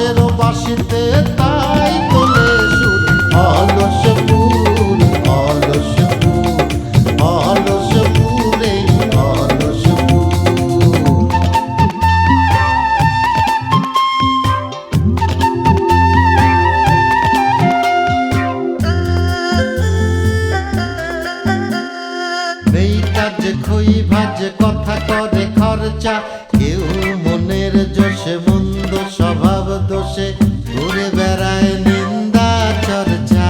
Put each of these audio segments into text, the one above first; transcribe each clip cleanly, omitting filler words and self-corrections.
বাঁশের বাঁশিতে তাই তোলে সুর অলস ফুল অলস ফুল অলস ফুলে অলস ফুল। নেই কাজ খই ভাজে কথা করে খরচা, কেউ মনের জোশে মন্দ স্বভাব দোষে ঘুরে বেড়ায় নিন্দা চর্চা।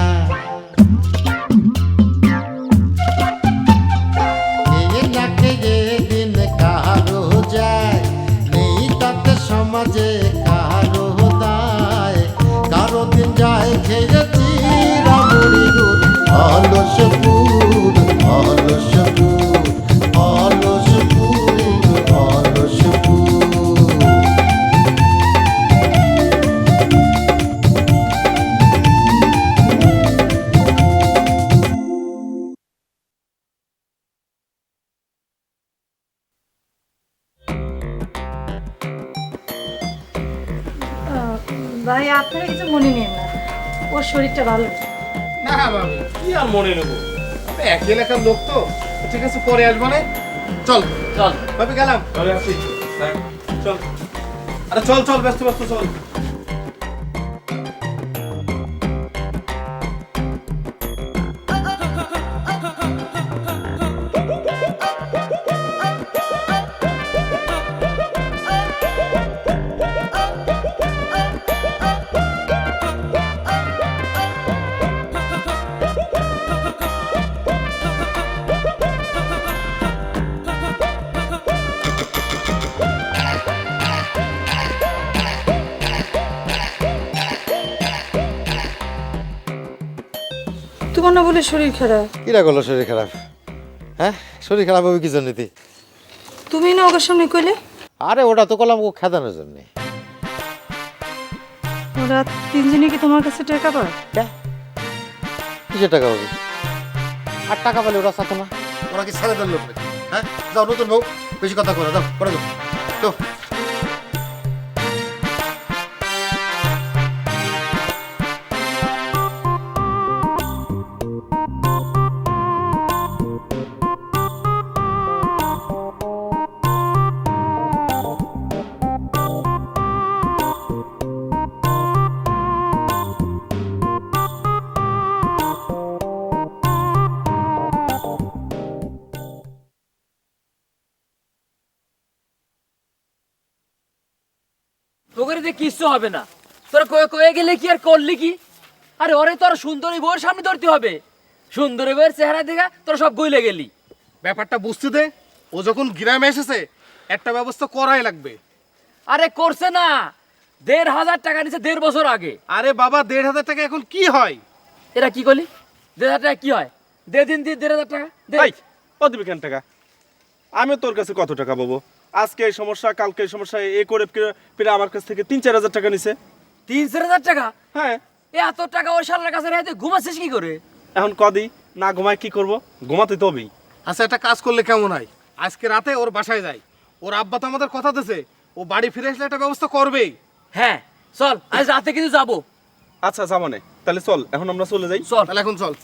খেয়ে না খেয়ে দিন কারো যায়, নেই তাতে সমাজে কারো দায়, কারো দিন যায় খেয়েছি রামুড়ি গুড় অলস ফুল অলস ফুল অলস ফুল অলস ফুল। ভাই আপনারা কিছু মনে নেন না, ওর শরীরটা ভালো না। না বাবু কি আর মনে নেবো, এক এলাকার লোক তো, ঠিক আছে পরে আসবো না। চল চল ভাবি গেলাম, চলে আসি চল। আরে চল চল ব্যস্ত ব্যস্ত চল। তোমার না বলে শরীর খারাপ, কিরা করলো শরীর খারাপ? হ্যাঁ শরীর খারাপ হবে কি জন্য? তুমি না ওর সামনে কইলে আরে ওটা তো করলাম ও খেদানোর জন্য। ওরা তিনজনে কি তোমার কাছে টাকা পায়? কিসের টাকা হবে? আর টাকা পেলে ওরা চাতো না? ওরা কি ছেড়ে দেন লোক নাকি? হ্যাঁ যাও নতুন বউ, বেশি কথা করে দাও, করে দাও তো। তোকে দিয়ে কিচ্ছু হবে না, তোরা কয়ে কয়ে গেলে কি আর করলি কি? আরে ওরে তোর সুন্দরী বউয়ের সামনে ধরতে হবে, সুন্দরী বউয়ের চেহারা দেখা তোরা সব গইলে গেলি। ব্যাপারটা বুঝতে দে, ও যখন গ্রামে এসেছে একটা ব্যবস্থা করাই লাগবে। আরে করছে না, ১,৫০০ টাকা নিছে ১.৫ বছর আগে। আরে বাবা ১,৫০০ টাকা এখন কি হয়? এরা কি করলি? ১,৫০০ টাকা কি হয়? দে দিন দি ১,৫০০ টাকা দে। ভাই কত দিবি কেন টাকা? আমি তোর কাছে কত টাকা পাবো? আজকে এই সমস্যা কালকে এই সমস্যা, এ করে ফিরে আমার কাছ থেকে ৩-৪ হাজার টাকা নিছে। ৩-৪ হাজার টাকা? হ্যাঁ। এত টাকা ওই শালার কাছে রেখে ঘুমাচ্ছিস কি করে? এখন কদি না ঘুমায় কি করব? ঘুমাতে তো হবেই। আচ্ছা একটা কাজ করলে কেমন হয়, আজকে রাতে ওর বাসায় যাই, ওর আব্বা তো আমাদের কথা দিয়েছে ও বাড়ি ফিরে আসলে একটা ব্যবস্থা করবেই। হ্যাঁ চল, আজ রাতে কিন্তু যাবো। আচ্ছা যাবানে, তাহলে চল এখন আমরা চলে যাই। চল তাহলে এখন চল।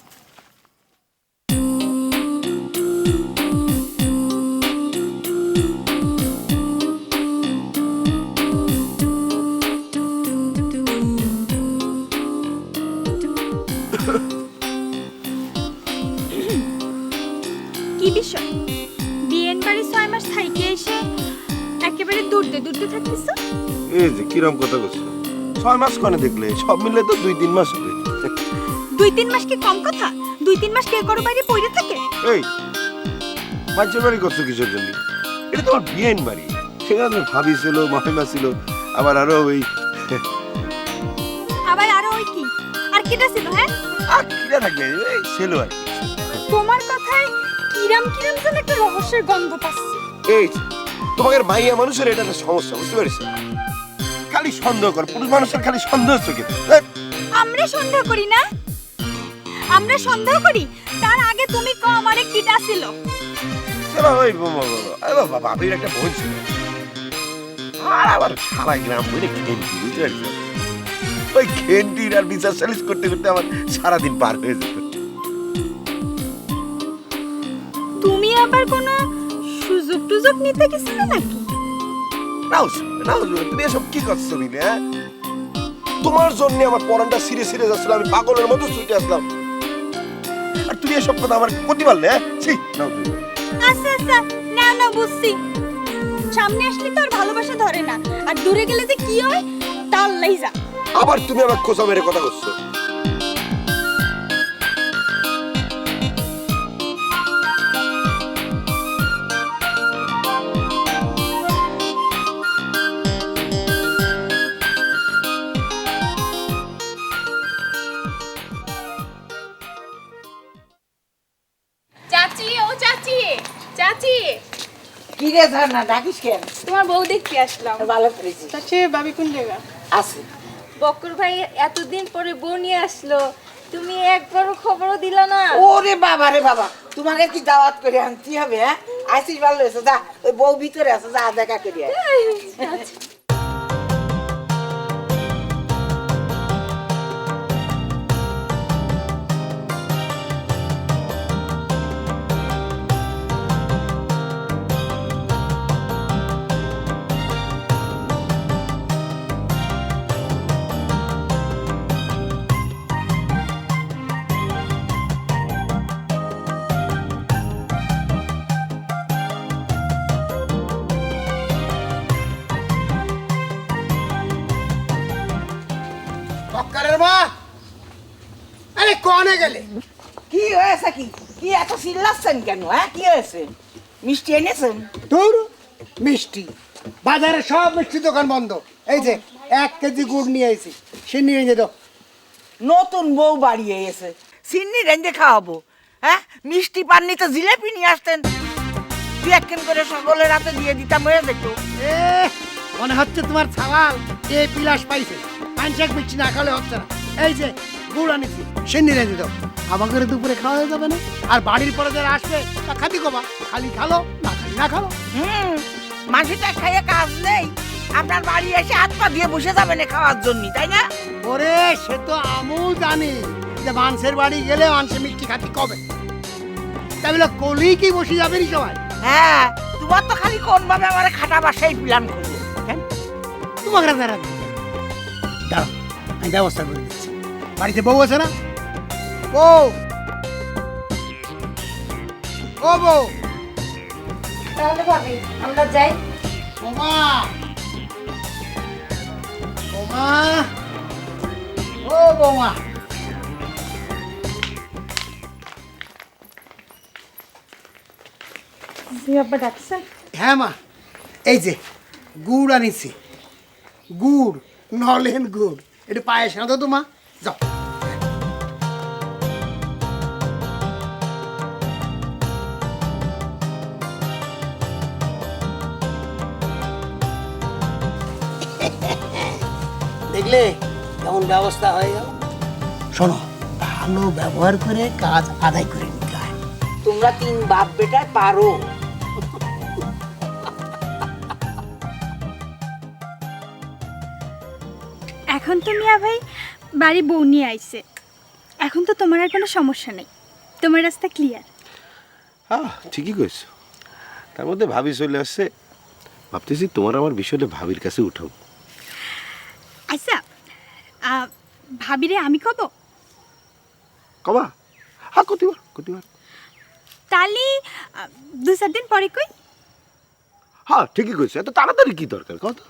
কি বিষয়? বিয়ের বাড়ি ৬ মাস থাইকে এসে একেবারে দূরতে দূরতে থাকতেছ? এই যে কিরম কথা বলছো, 6 মাস কোনে দেখলে, সব মিলে তো 2-3 মাস হবে। ২-৩ মাস কি কম কথা? ২-৩ মাস কে কারো বাইরে পড়ে থাকে? এই বাচ্চার বাড়ি করছো কিসের জন্য? এটা তোমার বিয়েন বাড়ি, সেখানে তোমার ভাবি ছিল, মামিমা ছিল, আবার আরো ওই আবার আরো ওই কি আর কেটা ছিল? হ্যাঁ কিরা থাকবে, এই ছিল আর কি। তোমার কথায় কিরাম কিরাম যেন একটা রহস্যের গন্ধ পাচ্ছি। এই যে, তোমাদের মাইয়া মানুষের এটা একটা সমস্যা, বুঝতে পারিস? খালি সন্দেহ কর, পুরুষ মানুষের খালি সন্দেহ চোখে। আমরা সন্দেহ করি না, আমরা সন্দেহ করি। তার আগে তুমি কো আমারে কিটা ছিল? চলো ওই ভাবির একটা বোন ছিল, আর আবার সারা গ্রাম বলে খেলছি, বুঝতে পারছো? ওই ঘেন্টির আর বিচার সালিশ করতে করতে আমার সারাদিন পার হয়ে যেত। তুমি আবার কোনো সুযোগ টুযোগ নিতে গেছিলে নাকি? নাউজ নাউজ, তুমি এসব কি করছো মিলে? হ্যাঁ, তোমার জন্য আমার পরানটা সিরে সিরে যাচ্ছিল, আমি পাগলের মতো ছুটে আসলাম, আর তুমি এসব কথা আমার করতে পারলে? হ্যাঁ, ছি, নাও তুমি। আচ্ছা আচ্ছা, না না বুঝছি। সামনে আসলে তো আর ভালোবাসা ধরে না, আর দূরে গেলে যে কি হয় তা আল্লাহই জানে। আবার তুমি আমার খোঁচা মেরে কথা করছো। চাচি, ও চাচি, চাচি, কি রে ঝর্ণা, ডাকিস কেন? তোমার বউ দেখতে আসলাম। ভালো করেছিস। চাচি ভাবি কোন জায়গা? আছে। বক্কর ভাই এতদিন পরে বউ নিয়ে আসলো, তুমি একবারও খবরও দিলা না। ওরে বাবা রে বাবা, তোমাকে কি দাওয়াত করে আনতে হবে? হ্যাঁ, আসিস ভালো হয়েছে, যা ওই বউ ভিতরে আছে, যা দেখা করি আয়। বক্কারের মা, আরে কোনে গেলে? কি হয়েছে? কি কি এত চিল্লাচ্ছেন কেন? হ্যাঁ, কি হয়েছে? মিষ্টি এনেছেন? দূর মিষ্টি, বাজারে সব মিষ্টি দোকান বন্ধ। এই যে 1 কেজি গুড় নিয়ে আইছি, সে নিয়ে যেত। নতুন বউ বাড়িয়ে এসে সিন্নি রেঞ্জে খাওয়াবো? হ্যাঁ, মিষ্টি পাননি তো জিলেপি নিয়ে আসতেন, তুই একখান করে সকলের হাতে দিয়ে দিতাম, হয়ে যেত। মনে হচ্ছে তোমার ছাওয়াল এই বিলাস পাইছে, পানশাক মিষ্টি না খাওয়ালে হচ্ছে না। এই যে গুড় আনিছি, সে নিয়ে যেত। আমাকে দুপুরে খাওয়া যাবে না, আর বাড়ির পরে যারা আসবে তা খাতি কবা, খালি খালো না খালি না খালো। মাসিটা খাইয়ে কাজ নেই, আপনার বাড়ি এসে হাত পা দিয়ে বসে যাবেন খাওয়ার জন্য, তাই না? ওরে সে তো আমিও জানি যে মানুষের বাড়ি গেলে মানুষের মিষ্টি খাতি কবে, তাই বলে কলি কি বসে যাবে নি সবাই? হ্যাঁ, তোমার তো খালি কোন ভাবে আমার খাটা বাসায় প্ল্যান করবো। কেন তোমাকে দাঁড়াও, আমি ব্যবস্থা করে দিচ্ছি। বাড়িতে বউ আছে না? বউ, ও বউ, তাহলে ভাবি আমরা যাই। ওমা ওমা, ও বৌমা, জি আব্বা ডাকছেন? হ্যাঁ মা, এই যে গুড় আনিছি, গুড় নলেন গুড়, একটু পায়েস না তো মা, যাও। দেখলে কেমন ব্যবস্থা হয়ে গেল? শোনো, ভালো ব্যবহার করে কাজ আদায় করে নিতে হয়। তোমরা 3 বাপ বেটায় পারো। এখন তো মিয়া ভাই বাড়ি বউ নিয়ে আইছে, এখন তো তোমার আর কোনো সমস্যা নেই, তোমার রাস্তা ক্লিয়ার। হ্যাঁ, ঠিকই কইছো। তার মধ্যে ভাবি চলে আসছে, ভাবতেছি তোমার আমার বিষয়টা ভাবির কাছে উঠাও। আচ্ছা, ভাবিরে আমি কব? কবা? হ্যাঁ, কতিবার কতিবার। তালি 2-4 দিন পরে কই? হ্যাঁ, ঠিকই কইছো। এত তাড়াতাড়ি কি দরকার কথা?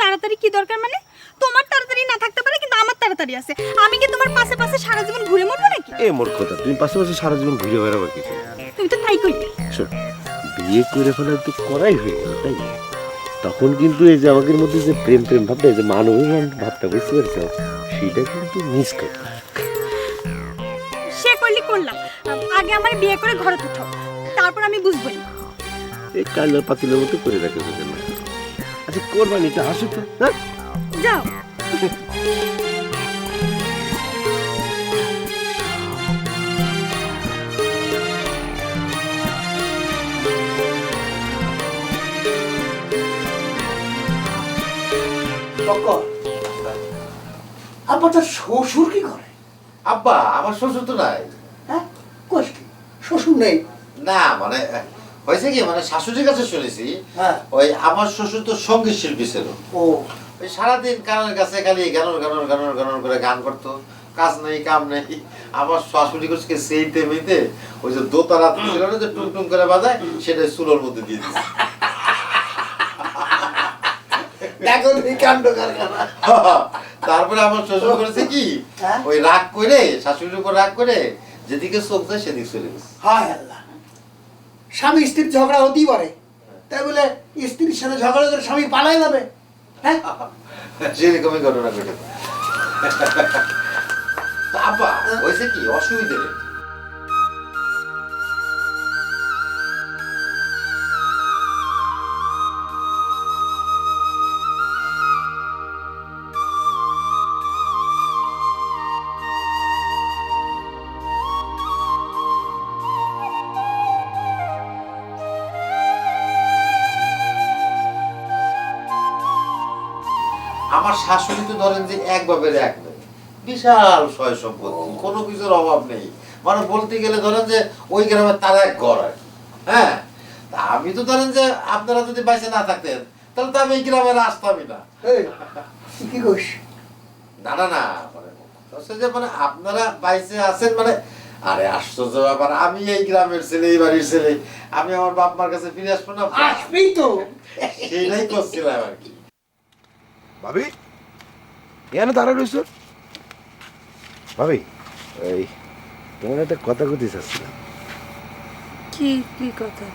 তাড়াতাড়ি কি দরকার মানে? তোমার তাড়াতাড়ি না থাকতে পারে, কিন্তু আমার তাড়াতাড়ি আছে। আমি কি তোমার পাশে পাশে সারা জীবন ঘুরে মরবো নাকি? এ মোর কথা, তুমি পাশে পাশে সারা জীবন ঘুরে বেড়াবা কি? তুমি তো তাই কইতে। শোন, বিয়ে করে ফেলা তো করাই হয়ে গেল, তাই না? তখন কিন্তু এই যে আমাদের মধ্যে যে প্রেম প্রেম ভাবটা, এই যে মানবিক ভাবটা, বুঝতে পারছো, সেটা কিন্তু মিস করতে। সে করলি করলাম, আগে আমার বিয়ে করে ঘরে উঠাও, তারপর আমি বুঝবো না। এই কাইলার পাতিলের মতো করে রাখে কেন? আচ্ছা, কোরবানি এটা হাসো তো, হ্যাঁ? যাও। আব্বা তার শ্বশুর কি করে? আব্বা আমার শ্বশুর তো নাই। হ্যাঁ কোষ কি শ্বশুর নেই? না মানে হয়েছে কি মানে শাশুড়ির কাছে শুনেছি হ্যাঁ। ওই আমার শ্বশুর তো সঙ্গীত শিল্পী ছিল। ও ওই সারাদিন কানের কাছে খালি গানর গানর গানর গানর করে গান করতো, কাজ নেই কাম নেই। আমার শাশুড়ি করছে সেইতে মেয়েতে ওই যে দোতারা ছিল না যে টুং টুং করে বাজায়, সেটা চুলোর মধ্যে দিয়ে দিচ্ছে। দেখো এই কাণ্ড কারখানা। তারপরে আমার শ্বশুর করেছে কি হ্যাঁ? ওই রাগ করে শাশুড়ির উপর রাগ করে যেদিকে চোখ যায় সেদিকে চলে গেছে। হায় আল্লাহ, স্বামী স্ত্রীর ঝগড়া হতেই পারে, তাই বলে স্ত্রীর সাথে ঝগড়া করে স্বামী পালাই যাবে? হ্যাঁ সেরকমই ঘটনা ঘটে। তা আব্বা হয়েছে কি অসুবিধে নেই। আমার শাশুড়ি তো ধরেন যে এক বাপের এক মেয়ে, বিশাল সয় সম্পত্তি, কোনো কিছুর অভাব নেই, মানে বলতে গেলে ধরেন যে ওই গ্রামে তার এক ঘর আর কি। হ্যাঁ, তা আমি তো ধরেন যে আপনারা যদি বাইসে না থাকতেন তাহলে তো আমি এই গ্রামের আসতামই না। এই, তুই কি করিস? না না না মানে হচ্ছে যে মানে আপনারা বাইসে আছেন মানে, আরে আশ্চর্য ব্যাপার, আমি এই গ্রামের ছেলে, এই বাড়ির ছেলে, আমি আমার বাপ মার কাছে ফিরে আসবো না? আসবেই তো। সেইটাই করছিলাম আর কি। ভাবি এখানে দাঁড়া রয়েছ? ভাবি এই তোমার একটা কথা কইতে চাচ্ছিলাম। কি কি কথা?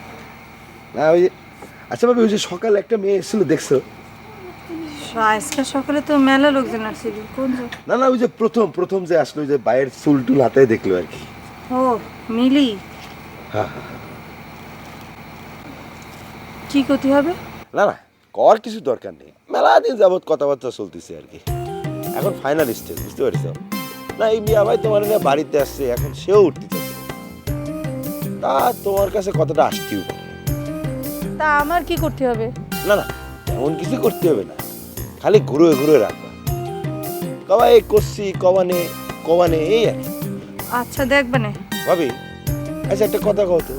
না ওই আচ্ছা ভাবি, ওই যে সকালে একটা মেয়ে এসেছিল দেখছো? আজকে সকালে তো মেলা লোকজন আসছিল। কোন যে? না না, ওই যে প্রথম যে আসলো, ওই যে বাইরের চুল টুল হাতে দেখলো আর কি। ও মিলি। হ্যাঁ কি করতে হবে? না না, কর কিছু দরকার নেই, মেলা দিন যাবত কথাবার্তা চলতেছে আর কি, এখন ফাইনাল স্টেজ, বুঝতে পারছ না? এই মিয়া ভাই তোমার নিয়ে বাড়িতে আসছে, এখন সেও উঠতে চাচ্ছে, তা তোমার কাছে কথাটা আসতেও পারে। তা আমার কি করতে হবে? না না, এমন কিছু করতে হবে না, খালি ঘুরে ঘুরে রাখবা, কবা এই করছি কবানে এই আর কি। আচ্ছা দেখবে না। ভাবি আচ্ছা একটা কথা কও তো,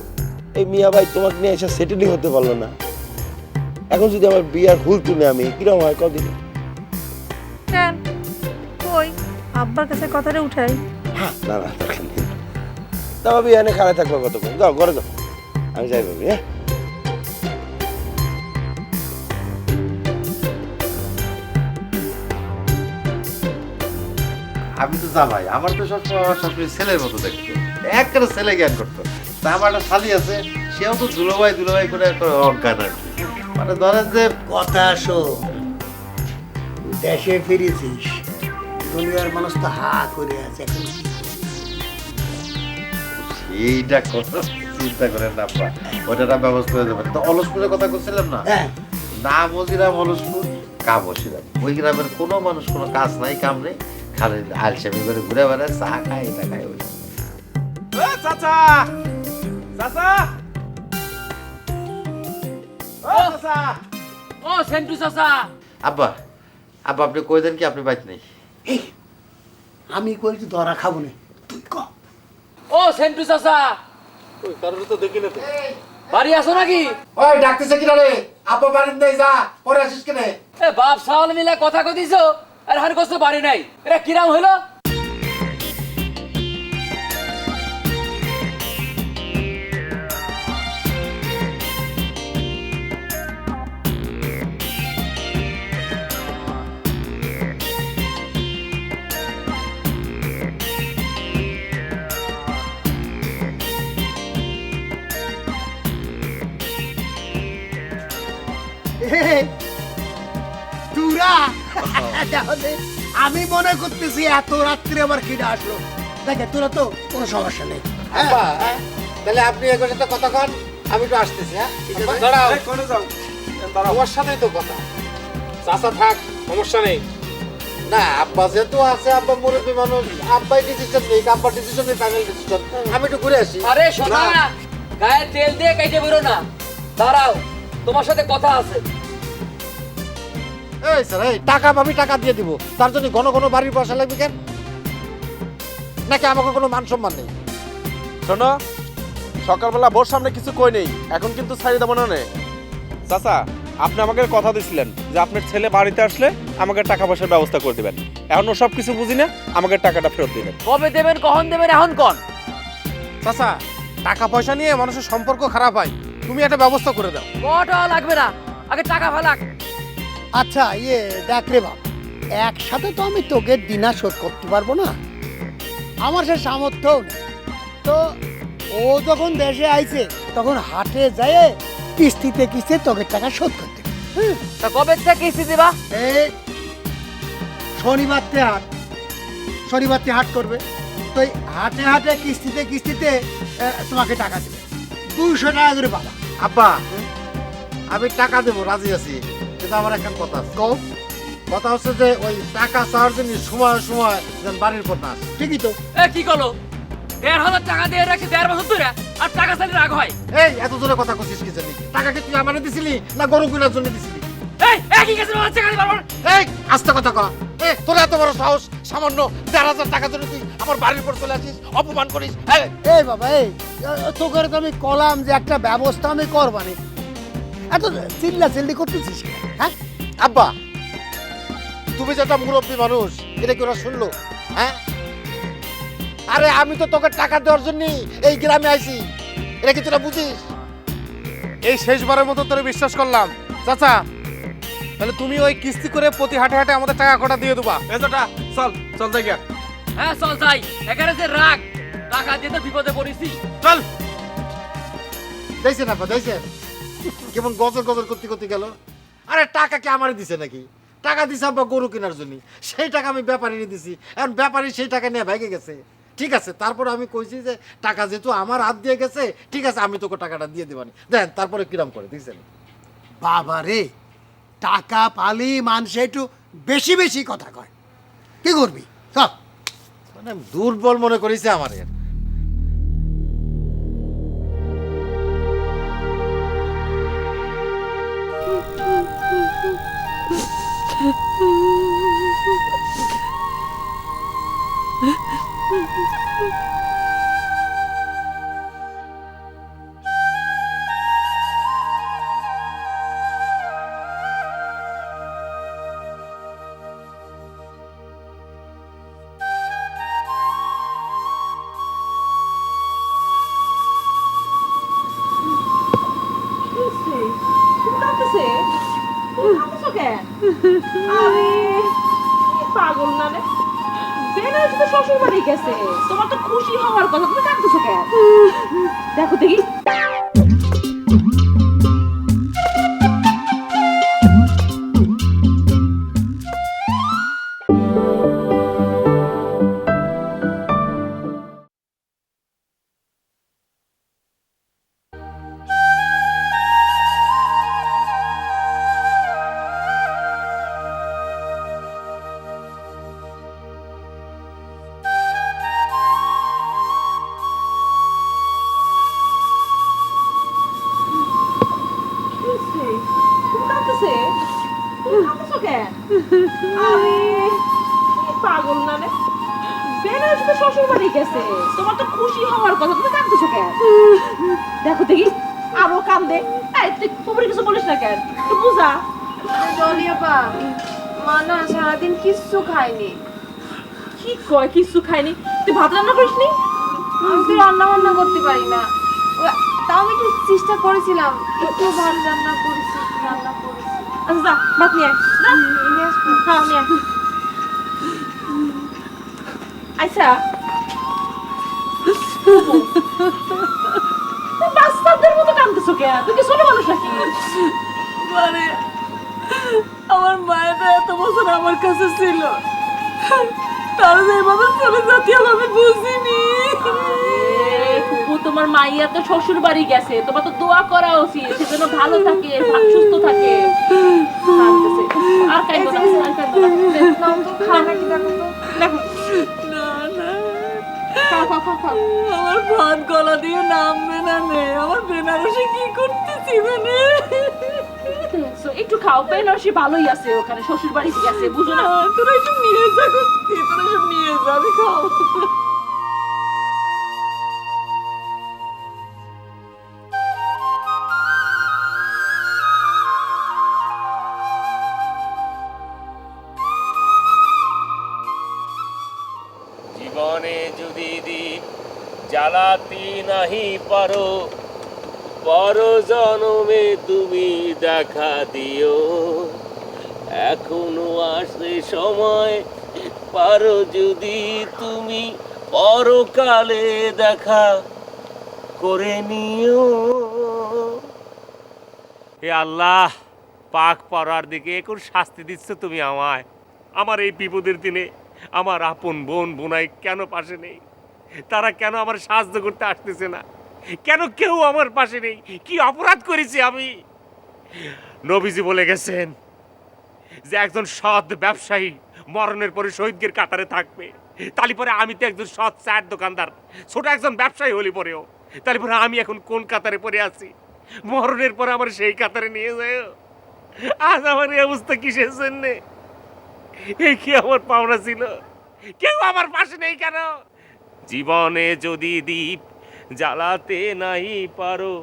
এই মিয়া ভাই তোমাকে নিয়ে এসে সেটেলই হতে পারলো না, এখন যদি আমার বিয়ার হুল তুলে আমি কিরম হয় কদিন? কেন কই আব্বার কাছে কথাটা উঠাই। না না দরকার নেই, তা ভাবি এনে খারাপ থাকবো কতক্ষণ, যাও ঘরে যাও, আমি যাই ভাবি। হ্যাঁ আমি তো জামাই, আমার তো সবসময় আমার শাশুড়ি ছেলের মতো দেখতো, একবারে ছেলে জ্ঞান করতো। তা আমার একটা শালি আছে, সেও তো দুলোভাই করে একটা অজ্ঞান আর কি, মানে ধরেন যে কথা শোন, দেশে ফিরেছিস, দুনিয়ার মানুষ তো হা করে আছে, এখন কি করবি? এইটা কথা চিন্তা করেন না আব্বা, ওটা ব্যবস্থা হয়ে যাবে। তো অলসপুরের কথা করছিলাম না, হ্যাঁ না মজিরাম অলসপুর কা বসিরাম, ওই গ্রামের কোনো মানুষ কোনো কাজ নাই কাম নেই, খালি আলসামি করে ঘুরে বেড়ায়, চা খায় এটা খায় ওই। চাচা চাচা ও চাচা, ও সেন্টু চাচা। আব্বা আব্বা আপনি কই দেন কি আপনি বাইত নেই? এই আমি কই তো ধরা খাবো না, তুই ক। ও সেন্টু চাচা, ওই কারণে তো দেখি না তো। বাড়ি আসো নাকি? ওই ডাকতেছে কিনা রে? আব্বা বাড়ির নেই, যা পরে আসিস কেনে? এ বাপ সাওয়াল মিলে কথা কইছো আর হার কষ্ট বাড়ি নাই, এটা কিরাম হইলো? তুরা দেখো দে, আমি মনে করতেছি এত রাত্রে আবার কিনা আসলো। দেখে তোরা তো কোনো সমস্যা নেই। আব্বা তাহলে আপনি এর সাথে কথা কন, আমি একটু আসতেছি। হ্যাঁ দাঁড়াও, এই, কোনে যাও? তোমার সাথেই তো কথা, চাচা থাক, সমস্যা নেই। না আব্বা যেহেতু আছে, আব্বা মুরব্বী মানুষ, আব্বাই ডিসিশন নেই, আব্বার ডিসিশন নেই, ফাইনাল ডিসিশন। আমি একটু ঘুরে আসি। আরে শোনা, গায়ে তেল দিয়ে কাইটে বেরো না, দাঁড়াও, তোমার সাথে কথা আছে। এই স্যার এই টাকা পাবি, টাকা দিয়ে দিব, তার জন্য ঘন ঘন বাড়ির পয়সা লাগবে কেন? নাকি আমাকে কোনো মান সম্মান নেই? শোনো, সকালবেলা বোর সামনে কিছু কই নেই, এখন কিন্তু ছাড়ি দেবো না নে। চাচা, আপনি আমাকে কথা দিয়েছিলেন যে আপনার ছেলে বাড়িতে আসলে আমাকে টাকা পয়সার ব্যবস্থা করে দিবেন। এখন ও সব কিছু বুঝি না, আমাকে টাকাটা ফেরত দিবেন। কবে দেবেন, কখন দেবেন, এখন কন। চাচা, টাকা পয়সা নিয়ে মানুষের সম্পর্ক খারাপ হয়, তুমি একটা ব্যবস্থা করে দাও। কটা লাগবে না, আগে টাকা ফালাক। আচ্ছা দেখ রে বাপ, একসাথে তো আমি তোকে দিনা শোধ করতে পারবো না, আমার সে সামর্থ্যও নেই। তো ও যখন দেশে আইছে তখন হাটে যায় কিস্তিতে কিস্তিতে তোকে টাকা শোধ করতে। তা কবে থেকে কিস্তি দিবা? এই শনিবারতে হাট, শনিবারতে হাট করবে, তো এই হাটে হাটে কিস্তিতে কিস্তিতে তোমাকে টাকা দেবে 200 টাকা করে বাবা। আব্বা, আমি টাকা দেবো, রাজি আছি, কিন্তু আমার একটা কথা আছে। কথা হচ্ছে যে ওই টাকা চাওয়ার জন্য সময় সময় যেন বাড়ির পর না আসে। ঠিকই তো। কি করলো? 1,500 টাকা দিয়ে রাখছি 1.5 বছর ধরে, আর টাকা চাইলে রাগ হয়? এই এত জোরে কথা কইছিস কি জানি? টাকা কি তুই আমারে দিছিলি না গরু কিনার জন্য দিছিলি? কি গেছে বাবা, টাকা দিবা? এই আস্তে কথা কর। তোর এত বড় সাহস, সামান্য 1,500 টাকা জন্য তুই আমার বাড়ির পর চলে আসিস, অপমান করিস। এই বাবা, তোকে তো আমি কলাম যে একটা ব্যবস্থা আমি করবানি, এত চিল্লা চিল্লি করতেছিস কেন? হ্যাঁ আব্বা, তুমি যেটা মুরব্বী মানুষ, এটা কি ওরা শুনলো? হ্যাঁ, আরে আমি তো তোকে টাকা দেওয়ার জন্য এই গ্রামে আইছি, এটা কি তোরা বুঝিস? এই শেষবারের মতো তোরে বিশ্বাস করলাম চাচা, তাহলে তুমি ওই কিস্তি করে প্রতি হাটে হাটে আমাদের টাকা কটা দিয়ে দেবা। এজোটা চল চল যাই গিয়া। হ্যাঁ চল যাই, এখানে যে রাগ, টাকা দিয়ে তো বিপদে পড়েছি। চল। দেখছেন আব্বা, দেখছেন কেমন গজর গজর করতে করতে গেল? আরে টাকা কি আমারই দিছে নাকি? টাকা দিছে আব্বা গরু কেনার জন্য, সেই টাকা আমি ব্যাপারীরে দিছি, এখন ব্যাপারী সেই টাকা নিয়ে ভেগে গেছে। ঠিক আছে, তারপরে আমি কইছি যে টাকা যেহেতু আমার হাত দিয়ে গেছে, ঠিক আছে আমি তোকে টাকাটা দিয়ে দেবানি। দেন তারপরে কিরাম করে দেখছেন? বাবা রে, টাকা পালি মানুষ একটু বেশি বেশি কথা কয়, কি করবি? মানে দুর্বল মনে করেছে আমার। পাগল না রে, বেনারস তো শ্বশুর বাড়ি গেছে, তোমার তো খুশি হওয়ার কথা, তুমি কাঁদতেছো কেন? দেখো দেখি। পাগল না রে, বেনারস তো শ্বশুর বাড়ি গেছে, তোমার তো খুশি হওয়ার কথা, তুমি কাঁদতেছো কেন? দেখো দেখি, আরো কান্দে। তুই খবরে কিছু বলিস না কেন? তুই বুঝা। জলিয়াপা, মা না সারাদিন কিচ্ছু খায়নি। কি কয় কিচ্ছু খাইনি? তুই ভাত রান্না করিসনি? আমি তো রান্না বান্না করতে পারি না, তাও আমি একটু চেষ্টা করেছিলাম, একটু ভাত রান্না করেছি। আচ্ছা যা, ভাত নিয়ে আয়। হ্যাঁ নিয়ে আয়। আচ্ছা, বাচ্চাদের মতো কাঁদতেছো কেন? তুই কি ছোট মানুষ নাকি? মানে আমার মায়েরা এত বছর আমার কাছে ছিল, তারা যেভাবে চলে যাচ্ছে আমি বুঝিনি। তোমার মাইয়া তো শ্বশুর বাড়ি গেছে, তোমার তো দোয়া করা উচিত, সেজন্য ভালো থাকে, সুস্থ থাকে। আর কাইন্দ না, আর কাইন্দ না। নাও তো, খাও নাকি দেখো তো। দেখো না না, খাও খাও খাও খাও। আমার ভাত গলা দিয়ে নামবে না নে, আমার বেনারসে কি করতেছি মানে। দেখছো একটু খাও, বেনারসি ভালোই আছে, ওখানে শ্বশুর বাড়ি গেছে, বুঝো না? তোরা একটু নিয়ে যা করছি, তোরা সব নিয়ে যা, আমি খাও। জীবনে যদি দীপ জ্বালাতে নাহি পারো, পর জনমে তুমি দেখা দিও। এখনো আসে সময়, পারো যদি তুমি পরকালে দেখা করে নিও। হে আল্লাহ, পাক পড়ার দিকে এখন শাস্তি দিচ্ছ তুমি আমায়। আমার এই বিপদের দিনে আমার আপন বোন বোনাই কেন পাশে নেই? তারা কেন আমার সাহায্য করতে আসতেছে না? কেন কেউ আমার পাশে নেই? কি অপরাধ করেছি আমি? নবীজি বলে গেছেন যে একজন সৎ ব্যবসায়ী মরণের পরে শহীদদের কাতারে থাকবে। তালি পরে আমি তো একজন সৎ চায়ের দোকানদার, ছোট একজন ব্যবসায়ী হলি পরেও। তালি পরে আমি এখন কোন কাতারে পড়ে আছি? মরণের পরে আমার সেই কাতারে নিয়ে যায়। আজ আমার এই অবস্থা কিসের জন্যে? এই কি আমার পাওনা ছিল? কেউ আমার পাশে নেই কেন? জীবনে যদি দীপ জ্বালাতে নাই পারো।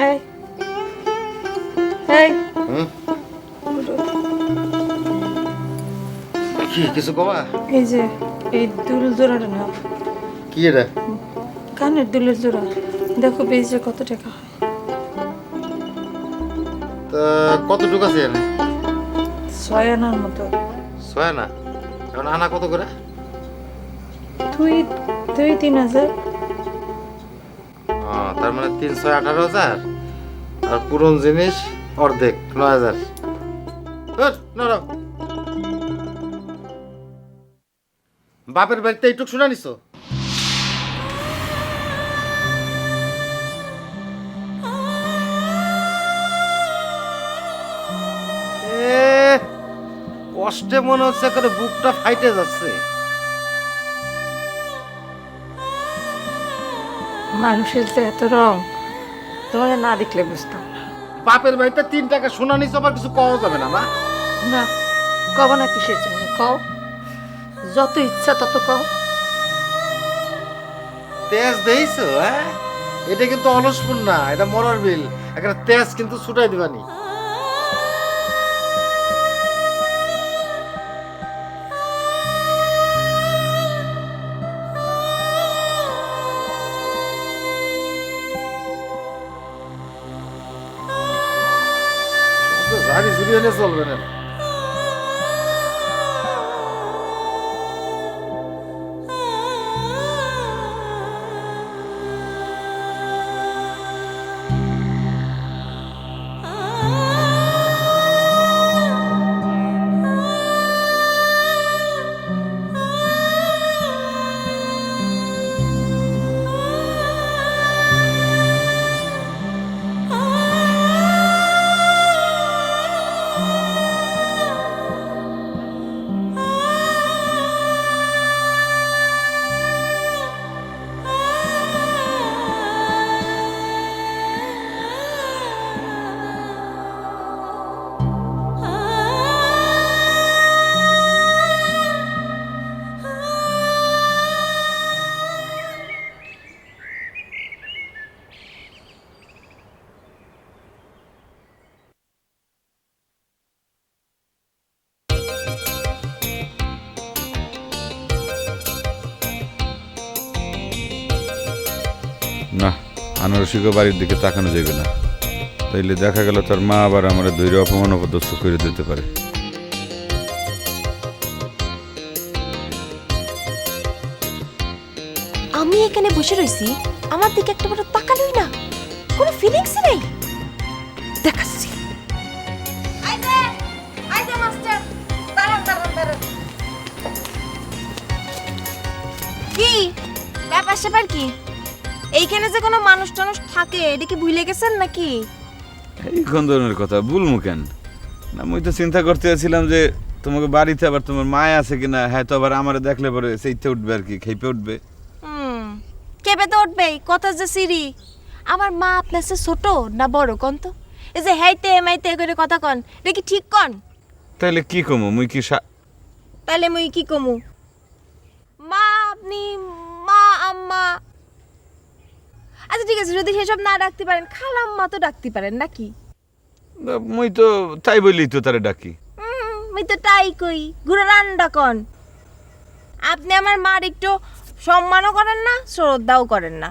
এই এই কি কিছু কমা? এই যে এই দুল জোড়াটা নাও, কি এটা? কানের দুলের জোড়া, দেখো বেচে কত টাকা হয়। তা কতটুকু আছে এনে? 6 আনার মতো। 6 আনা? এখন আনা কত করে? তুই 3,000। তার মানে 318,000 আর পুরন জিনিস অর্ধেক 9,000। বাপের বাড়িতে এইটুক শুনে নিছো? কষ্টে মনে হচ্ছে করে বুকটা ফাইটে যাচ্ছে। মানুষের যে এত রং, তোমার না দেখলে বুঝতাম না। বাপের বাড়িতে 3 টাকা সোনা নিছো, আবার কিছু কওয়া যাবে না? না কব না, কিসের জন্য কও, যত ইচ্ছা তত কও। তেজ দেইছো? হ্যাঁ, এটা কিন্তু অলসপুর না, এটা মরার বিল। একটা তেজ কিন্তু ছুটাই দিবানি। জানি জুড়িয়ে এনে চলবে না। না, আনারসিকে বাড়ির দিকে তাকানো যাবে না, তাইলে দেখা গেল তার মা আবার আমার ধৈর্য অপমান অপদস্থ করে দিতে পারে। আমি এখানে বসে রইছি, আমার দিকে একটা বড় তাকালোই না, কোনো ফিলিংসই নেই। দেখাচ্ছি। কি ব্যাপার স্যাপার কি? এইখানে যে কোনো মানুষ টানুষ থাকে এটা কি ভুলে গেছেন নাকি? এই কোন ধরনের কথা বলবো কেন? না, মুই তো চিন্তা করতে আছিলাম যে তোমাকে বাড়িতে আবার তোমার মায় আছে কিনা, হ্যাঁ তো আবার আমারে দেখলে পরে সেইতে উঠবে আর কি, খেপে উঠবে। কেবে তো উঠবেই, কথা যে সিরি। আমার মা আপনার সে ছোট না বড় কন তো? এই যে হাইতে মাইতে করে কথা কন, এটা কি ঠিক কন? তাইলে কি কমু মুই কি তাহলে মুই কি কমু? মা আপনি, মা আম্মা। আচ্ছা ঠিক আছে, যদি সেসব না ডাকতে পারেন খালাম্মা তো ডাকতে পারেন নাকি? মুই তো তাই বলি তো তারে ডাকি। মুই তো তাই কই, ঘুরে রান্না কন। আপনি আমার মার একটু সম্মানও করেন না, শ্রদ্ধাও করেন না।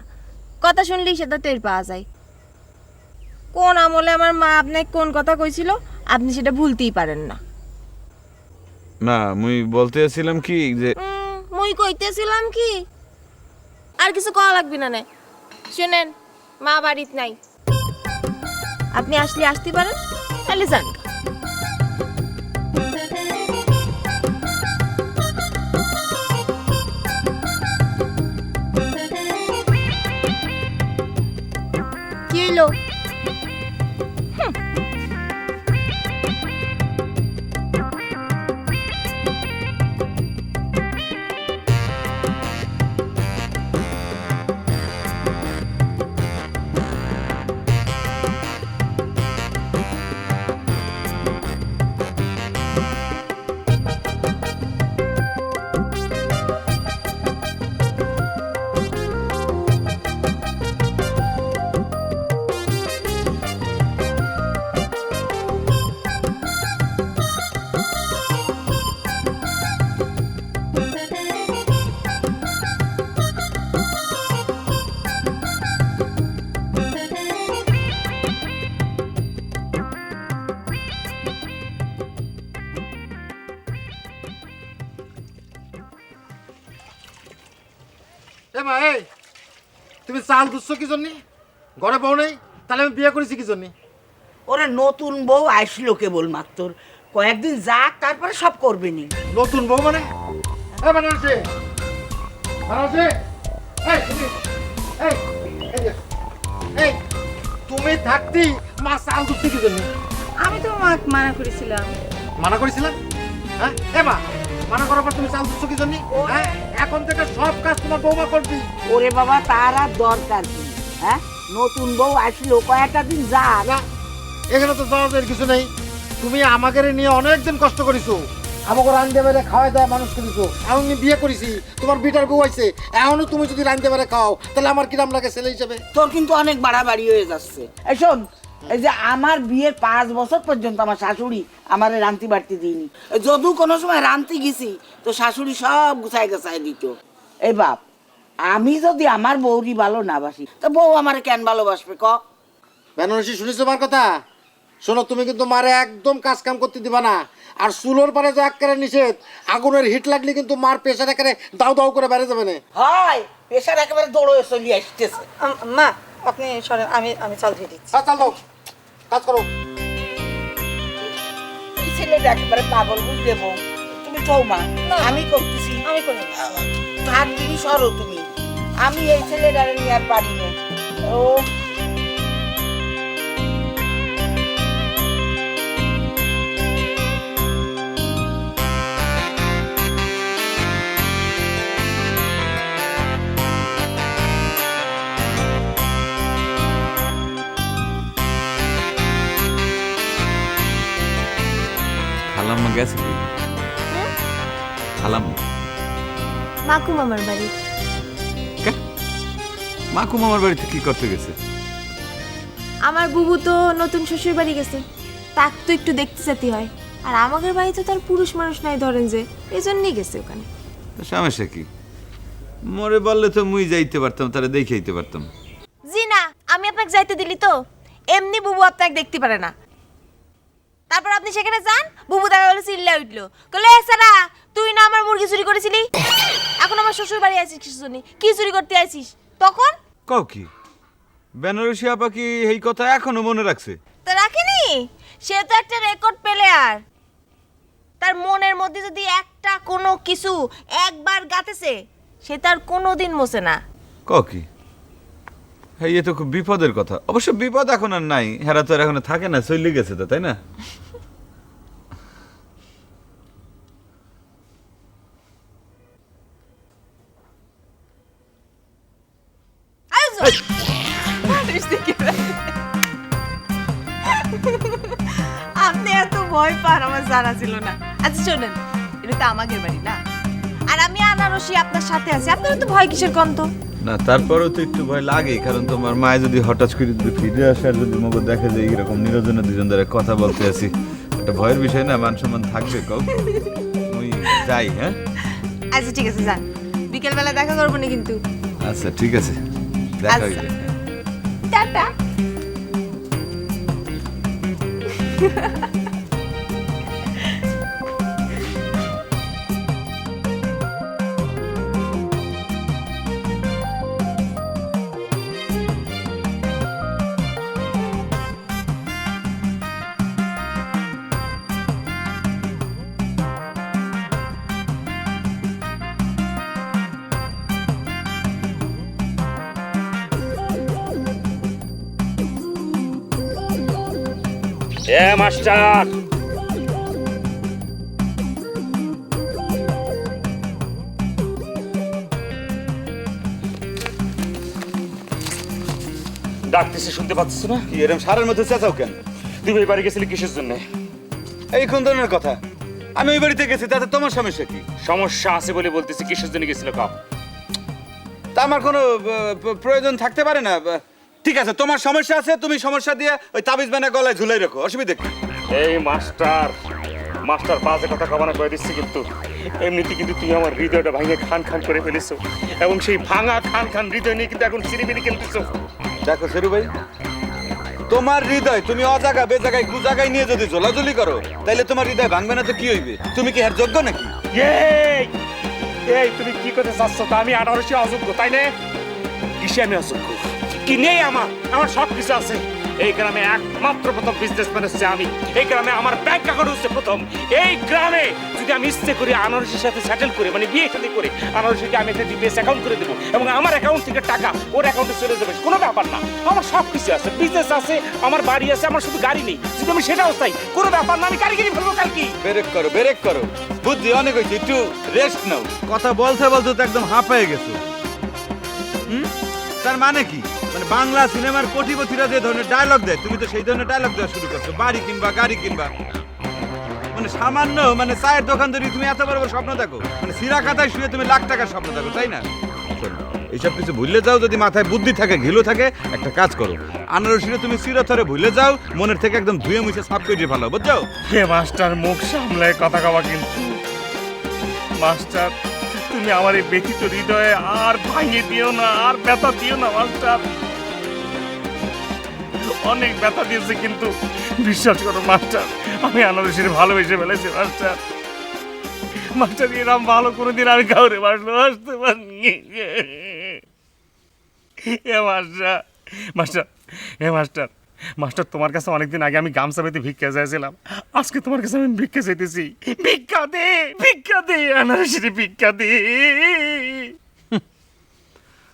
কথা শুনলেই সেটা টের পাওয়া যায়। কোন আমলে আমার মা আপনাকে কোন কথা কইছিল আপনি সেটা ভুলতেই পারেন না। না, মুই বলতে আছিলাম কি যে মুই কইতেছিলাম কি, আর কিছু কওয়া লাগবে না। শুনেন, মা বাড়িতে নাই, আপনি আসলে আসতে পারেন, তাহলে যান। কি হইলো? এই তুমি চাল দুচ্ছ কি জন্য? ঘরে বউ নেই, তাহলে আমি বিয়ে করেছি কি জন্য? ওরে নতুন বউ আসলো কেবল মাত্র, কয়েকদিন যাক তারপরে সব করবে নি। নতুন বউ মানে? তুমি থাকতি মা চাল দুচ্ছে কি জন্য? আমি তো মানা করেছিলাম। মানা করেছিলাম? হ্যাঁ এ মা, মানা করার পর তুমি চাল দুচ্ছ কি জন্য? হ্যাঁ, এখন থেকে সব কাজ তোমার বৌমা করবি। ওরে বাবা, তার আর দরকার কি? হ্যাঁ, নতুন বউ আসলো কয়েকটা দিন যাক। না, এখানে তো যাওয়ার কিছু নেই। তুমি আমাকে নিয়ে অনেকদিন কষ্ট করেছো, আমাকে রান্ধতে পারে খাওয়াই দেওয়া মানুষ করেছো। এখন আমি বিয়ে করেছি, তোমার বিটার বউ আছে, এখনো তুমি যদি রান্ধতে পারে খাও তাহলে আমার কিরাম লাগে ছেলে হিসেবে? তোর কিন্তু অনেক বাড়াবাড়ি হয়ে যাচ্ছে। এই শোন, এই যে আমার বিয়ের 5 বছর পর্যন্ত আমার শাশুড়ি আমার রান্তি বাড়তি দিইনি। যদু কোনো সময় রান্তি গেছি তো শাশুড়ি সব গুছাই গাছাই দিত। এই বাপ, আমি যদি আমার বউরি ভালো না বাসি তো বউ আমার কেন ভালোবাসবে ক? বেনারসি শুনেছো আমার কথা? শোনো, তুমি কিন্তু মারে একদম কাজ কাম করতে দিবা না। আর চুলোর পারে যে একেবারে নিষেধ, আগুনের হিট লাগলে কিন্তু মার প্রেশার একেবারে দাও দাও করে বেড়ে যাবে না। হয়, প্রেশার একেবারে দৌড়ে চলে আসতেছে। মা আপনি সরেন, আমি চাল দিয়ে দিচ্ছি। চাল দাও, কাজ করো। এই ছেলেটা একেবারে পাগল, বুঝলে বউ? তুমি চৌ মা, আমি করতেছি। আমি করি। হাত দিবি সরো তুমি, আমি এই ছেলেটা নিয়ে আর পারি না। ও খালাম্মা গেছে কি? খালাম্মা মাকু মামার বাড়ি। মাকু মামার বাড়িতে কি করতে গেছে? আমার বুবু তো নতুন শ্বশুর বাড়ি গেছে, তাক তো একটু দেখতে যেতে হয়। আর আমাদের বাড়িতে তো আর পুরুষ মানুষ নাই ধরেন, যে এই জন্যই গেছে ওখানে। সমস্যা কি? মরে বললে তো মুই যাইতে পারতাম, তারা দেখে আইতে পারতাম। আপনাকে দেখতে পারে না। তারপর আপনি সেখানে যান, বুবু দেখা গেলো চিল্লা উঠলো, কলে সারা তুই না আমার মুরগি চুরি করেছিলি, এখন আমার শ্বশুর বাড়ি আছিস কিছু জন্য, কি চুরি করতে আছিস? তখন কও কি বেনারসি আপা কি এই কথা এখনো মনে রাখছে? তা রাখেনি, সে তো একটা রেকর্ড প্লেয়ার। তার মনের মধ্যে যদি একটা কোনো কিছু একবার গাতেছে, সে তার কোনোদিন মোছে না। কও কি হ্যাঁ, এ তো খুব বিপদের কথা। অবশ্য বিপদ এখন আর নাই, হেরা তো আর এখন থাকে না, চলে গেছে তো, তাই না? আপনি এত ভয় পান আমার জানা ছিল না। আচ্ছা শোনেন, এটা তো আমাদের বাড়ি না, আর আমি আনারসি আপনার সাথে আছি, আপনার তো ভয় কিসের কন্ত? না তারপরেও তো একটু ভয় লাগে, কারণ তোমার মায়ে যদি হঠাৎ করে যদি ফিরে আসে আর যদি মগর দেখে যে এইরকম নিরজনে দুজন ধরে কথা বলতে আছি, একটা ভয়ের বিষয় না, মান সম্মান থাকবে। কও আমি যাই। হ্যাঁ আচ্ছা ঠিক আছে, যান, বিকেলবেলা দেখা করবো না কিন্তু। আচ্ছা ঠিক আছে, দেখা আচ্ছা। হইবে। টাটা। এ মাস্টার, ডাকতেছে শুনতে পাচ্ছিস না? কি এরকম সারের মধ্যে চেঁচাও কেন? তুই ওই বাড়ি গেছিলি কিসের জন্য? এই কোন ধরনের কথা? আমি ওই বাড়িতে গেছি, তাতে তোমার সমস্যা কি? সমস্যা আছে বলে বলতেছি, কিসের জন্য গেছিল কাপ? তা আমার কোনো প্রয়োজন থাকতে পারে না। ঠিক আছে, তোমার সমস্যা আছে, তুমি সমস্যা দিয়ে ওই তাবিজ বানা গলায় ঝুলাই রাখো, অসুবিধা কি? এই মাস্টার, মাস্টার বাজে কথা কমানো করে দিচ্ছি, কিন্তু এমনিতে কিন্তু তুই আমার হৃদয়টা ভাঙে খান খান করে ফেলেছো, এবং সেই ভাঙা খান খান হৃদয় নিয়ে কিন্তু এখন সিরিমিরি খেলতেছো। দেখো সেরু ভাই, তোমার হৃদয় তুমি অজাগা বেজাগায় কুজাগায় নিয়ে যদি ঝোলাঝুলি করো, তাইলে তোমার হৃদয় ভাঙবে না তো কি হইবে? তুমি কি এর যোগ্য নাকি? এই এই তুমি কি করতে চাচ্ছ? তা আমি আনারসি অযোগ্য, তাই না? কিসে আমি অযোগ্য? কি নেই আমার? আমার সব কিছু আছে। এই গ্রামে একমাত্র প্রথম বিজনেসম্যান হচ্ছে আমি। এই গ্রামে আমার ব্যাংক অ্যাকাউন্ট হচ্ছে প্রথম। এই গ্রামে যদি আমি ইচ্ছে করি আনারসির সাথে সেটেল করে, মানে বিয়ে শাদী করে, আনারসিকে আমি একটা ডিপিএস অ্যাকাউন্ট করে দেবো এবং আমার অ্যাকাউন্ট থেকে টাকা ওর অ্যাকাউন্টে চলে যাবে, কোনো ব্যাপার না। আমার সব কিছু আছে, বিজনেস আছে, আমার বাড়ি আছে, আমার শুধু গাড়ি নেই। যদি আমি সেটাও চাই, কোনো ব্যাপার না, আমি গাড়ি কিনে ফেলবো কালকে। ব্রেক করো, ব্রেক করো, বুদ্ধি অনেক হয়েছে, একটু রেস্ট নাও। কথা বলতে বলতে তো একদম হাঁপায়ে গেছো। তার মানে কি? মানে বাংলা সিনেমার কোটিপতিরা যে ধরনের ডায়লগ দেয়, তুমি তো সেই ধরনের ডায়লগ দেওয়া শুরু করছো, বাড়ি কিনবা, গাড়ি কিনবা। মানে সামান্য মানে চায়ের দোকান ধরে তুমি এত বড় বড় স্বপ্ন দেখো, মানে সিরা খাতায় শুয়ে তুমি লাখ টাকার স্বপ্ন দেখো, তাই না? শোনো, এইসব কিছু ভুলে যাও। যদি মাথায় বুদ্ধি থাকে, ঘিলু থাকে, একটা কাজ করো, আনারসিরে তুমি চিরতরে ভুলে যাও, মনের থেকে একদম ধুয়ে মুছে সাফ করে ভালো, বুঝছো? হে মাস্টার, মুখ সামলায় কথা কওয়া কিন্তু। মাস্টার, তুমি আমার এই ব্যথিত হৃদয়ে আর ভাঙিয়ে দিও না, আর ব্যথা দিও না মাস্টার। অনেক ব্যথা দিয়েছে, কিন্তু বিশ্বাস করো মাস্টার, আমি আনারসির ভালোবেসে ফেলেছি মাস্টার। মাস্টার, এরকম ভালো কোনোদিন আমি কাউরে ভালোবাসতে পারিনি। এ মাস্টার, মাস্টার, এ মাস্টার, মাস্টার, তোমার কাছে অনেকদিন আগে আমি গামছা পেতে ভিক্ষা চাইছিলাম, আজকে তোমার কাছে আমি ভিক্ষা চাইতেছি। ভিক্ষা দে, ভিক্ষা দে, আনারসির ভিক্ষা দে।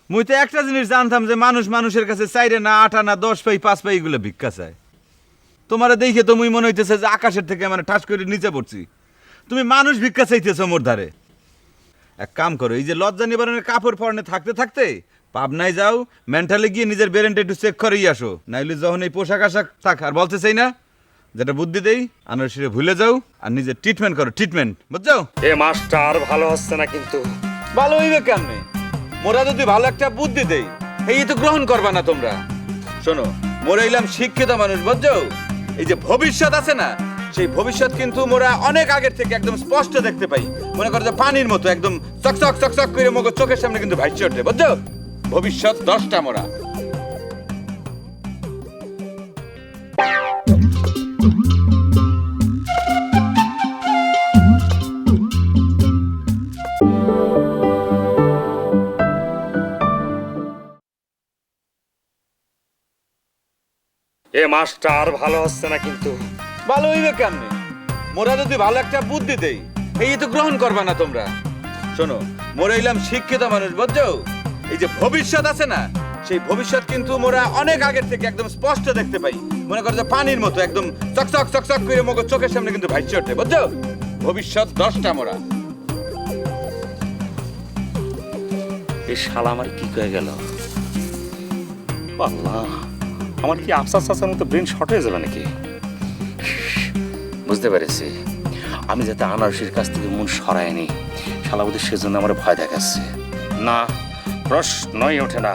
মুই তো একটা জিনিস জানতাম যে মানুষ মানুষের কাছে চাইরে না, 8 আনা, 10 পাই, 5 পাই এগুলো ভিক্ষা চায়। তোমারে দেখে তো মুই মনে হইতেছে যে আকাশের থেকে মানে ঠাস করে নিচে পড়ছি। তুমি মানুষ ভিক্ষা চাইতেছো মোর ধারে। এক কাম করো, এই যে লজ্জা নিবারণের কাপড় পরনে থাকতে থাকতে পাবনায় যাও, মেন্টালে গিয়ে নিজের ব্রেনটা একটু চেক করেই আসো। নাইলে যখন এই পোশাক আশাক থাক আর বলতে চাই না, যেটা বুদ্ধি দেই, আনারসিরে ভুলে যাও আর নিজের ট্রিটমেন্ট করো, ট্রিটমেন্ট, বুঝছো? এ মাস্টার, ভালো হচ্ছে না কিন্তু। ভালো হইবে কেমনে? মোরা যদি ভালো একটা বুদ্ধি দেই, এই তো গ্রহণ করবা না তোমরা। শোনো, মোরা এলাম শিক্ষিত মানুষ, বুঝছো? এই যে ভবিষ্যৎ আছে না, সেই ভবিষ্যৎ কিন্তু মোরা অনেক আগের থেকে একদম স্পষ্ট দেখতে পাই। মনে করো যে পানির মতো একদম চকচক চকচক করে মগর চোখের সামনে কিন্তু ভাইসে ওঠে, বুঝছো? ভবিষ্যৎ 10টা মোরা। এ মাসটা আর ভালো হচ্ছে না কিন্তু। ভালো হইবে কেমনে? মোরা যদি ভালো একটা বুদ্ধি দেই এই তো গ্রহণ করবা না তোমরা। শোনো, মোরা হইলাম শিক্ষিত মানুষ, বুঝছো? এই যে ভবিষ্যৎ আছে না, সেই ভবিষ্যৎ কিন্তু মোরা অনেক আগের থেকে একদম স্পষ্ট দেখতে পাই। মনে করো যে পানির মতো একদম চকচক চকচক করে মগজ চোখের সামনে কিন্তু ভাইসে ওঠে, বুঝছো? ভবিষ্যৎ দশটা মোরা। এই শালা আমার কি কয়ে গেল? আল্লাহ, আমার কি আফসাস আসার মতো ব্রেন শর্ট হয়ে যাবে নাকি? বুঝতে পেরেছি, আমি যাতে আনারসির কাছ থেকে মন সরাই নি, শালা ওদের সেজন্য আমার ভয় দেখাচ্ছে। না, প্রশ্নই ওঠে না,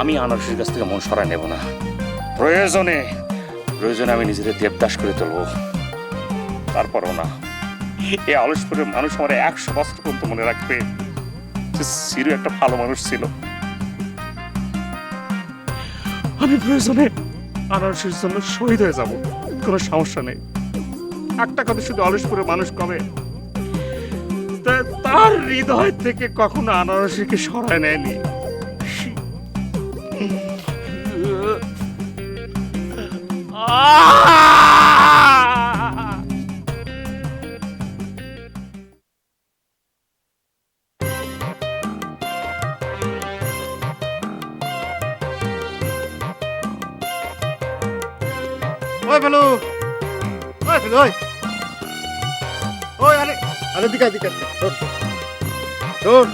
আমি আনারসির কাছ থেকে মন সরাই নেব না। প্রয়োজনে আমি নিজের দেবদাস করে তুলবো। তারপরও না, এই আলসপুরের মানুষ আমার 100 বছর পর্যন্ত মনে রাখবে যে সিরু একটা ভালো মানুষ ছিল। আমি প্রয়োজনে আনারসির জন্য শহীদ হয়ে যাব, কোনো সমস্যা নেই। একটা কথা শুধু আলসপুরের মানুষ কবে তার হৃদয় থেকে কখনো আনারসিকে সরায় নেয়নি। ওই ফেলু, ওই ফেলু, ওই ওই, আরে আরে দিকা দিকা, শোন শোন,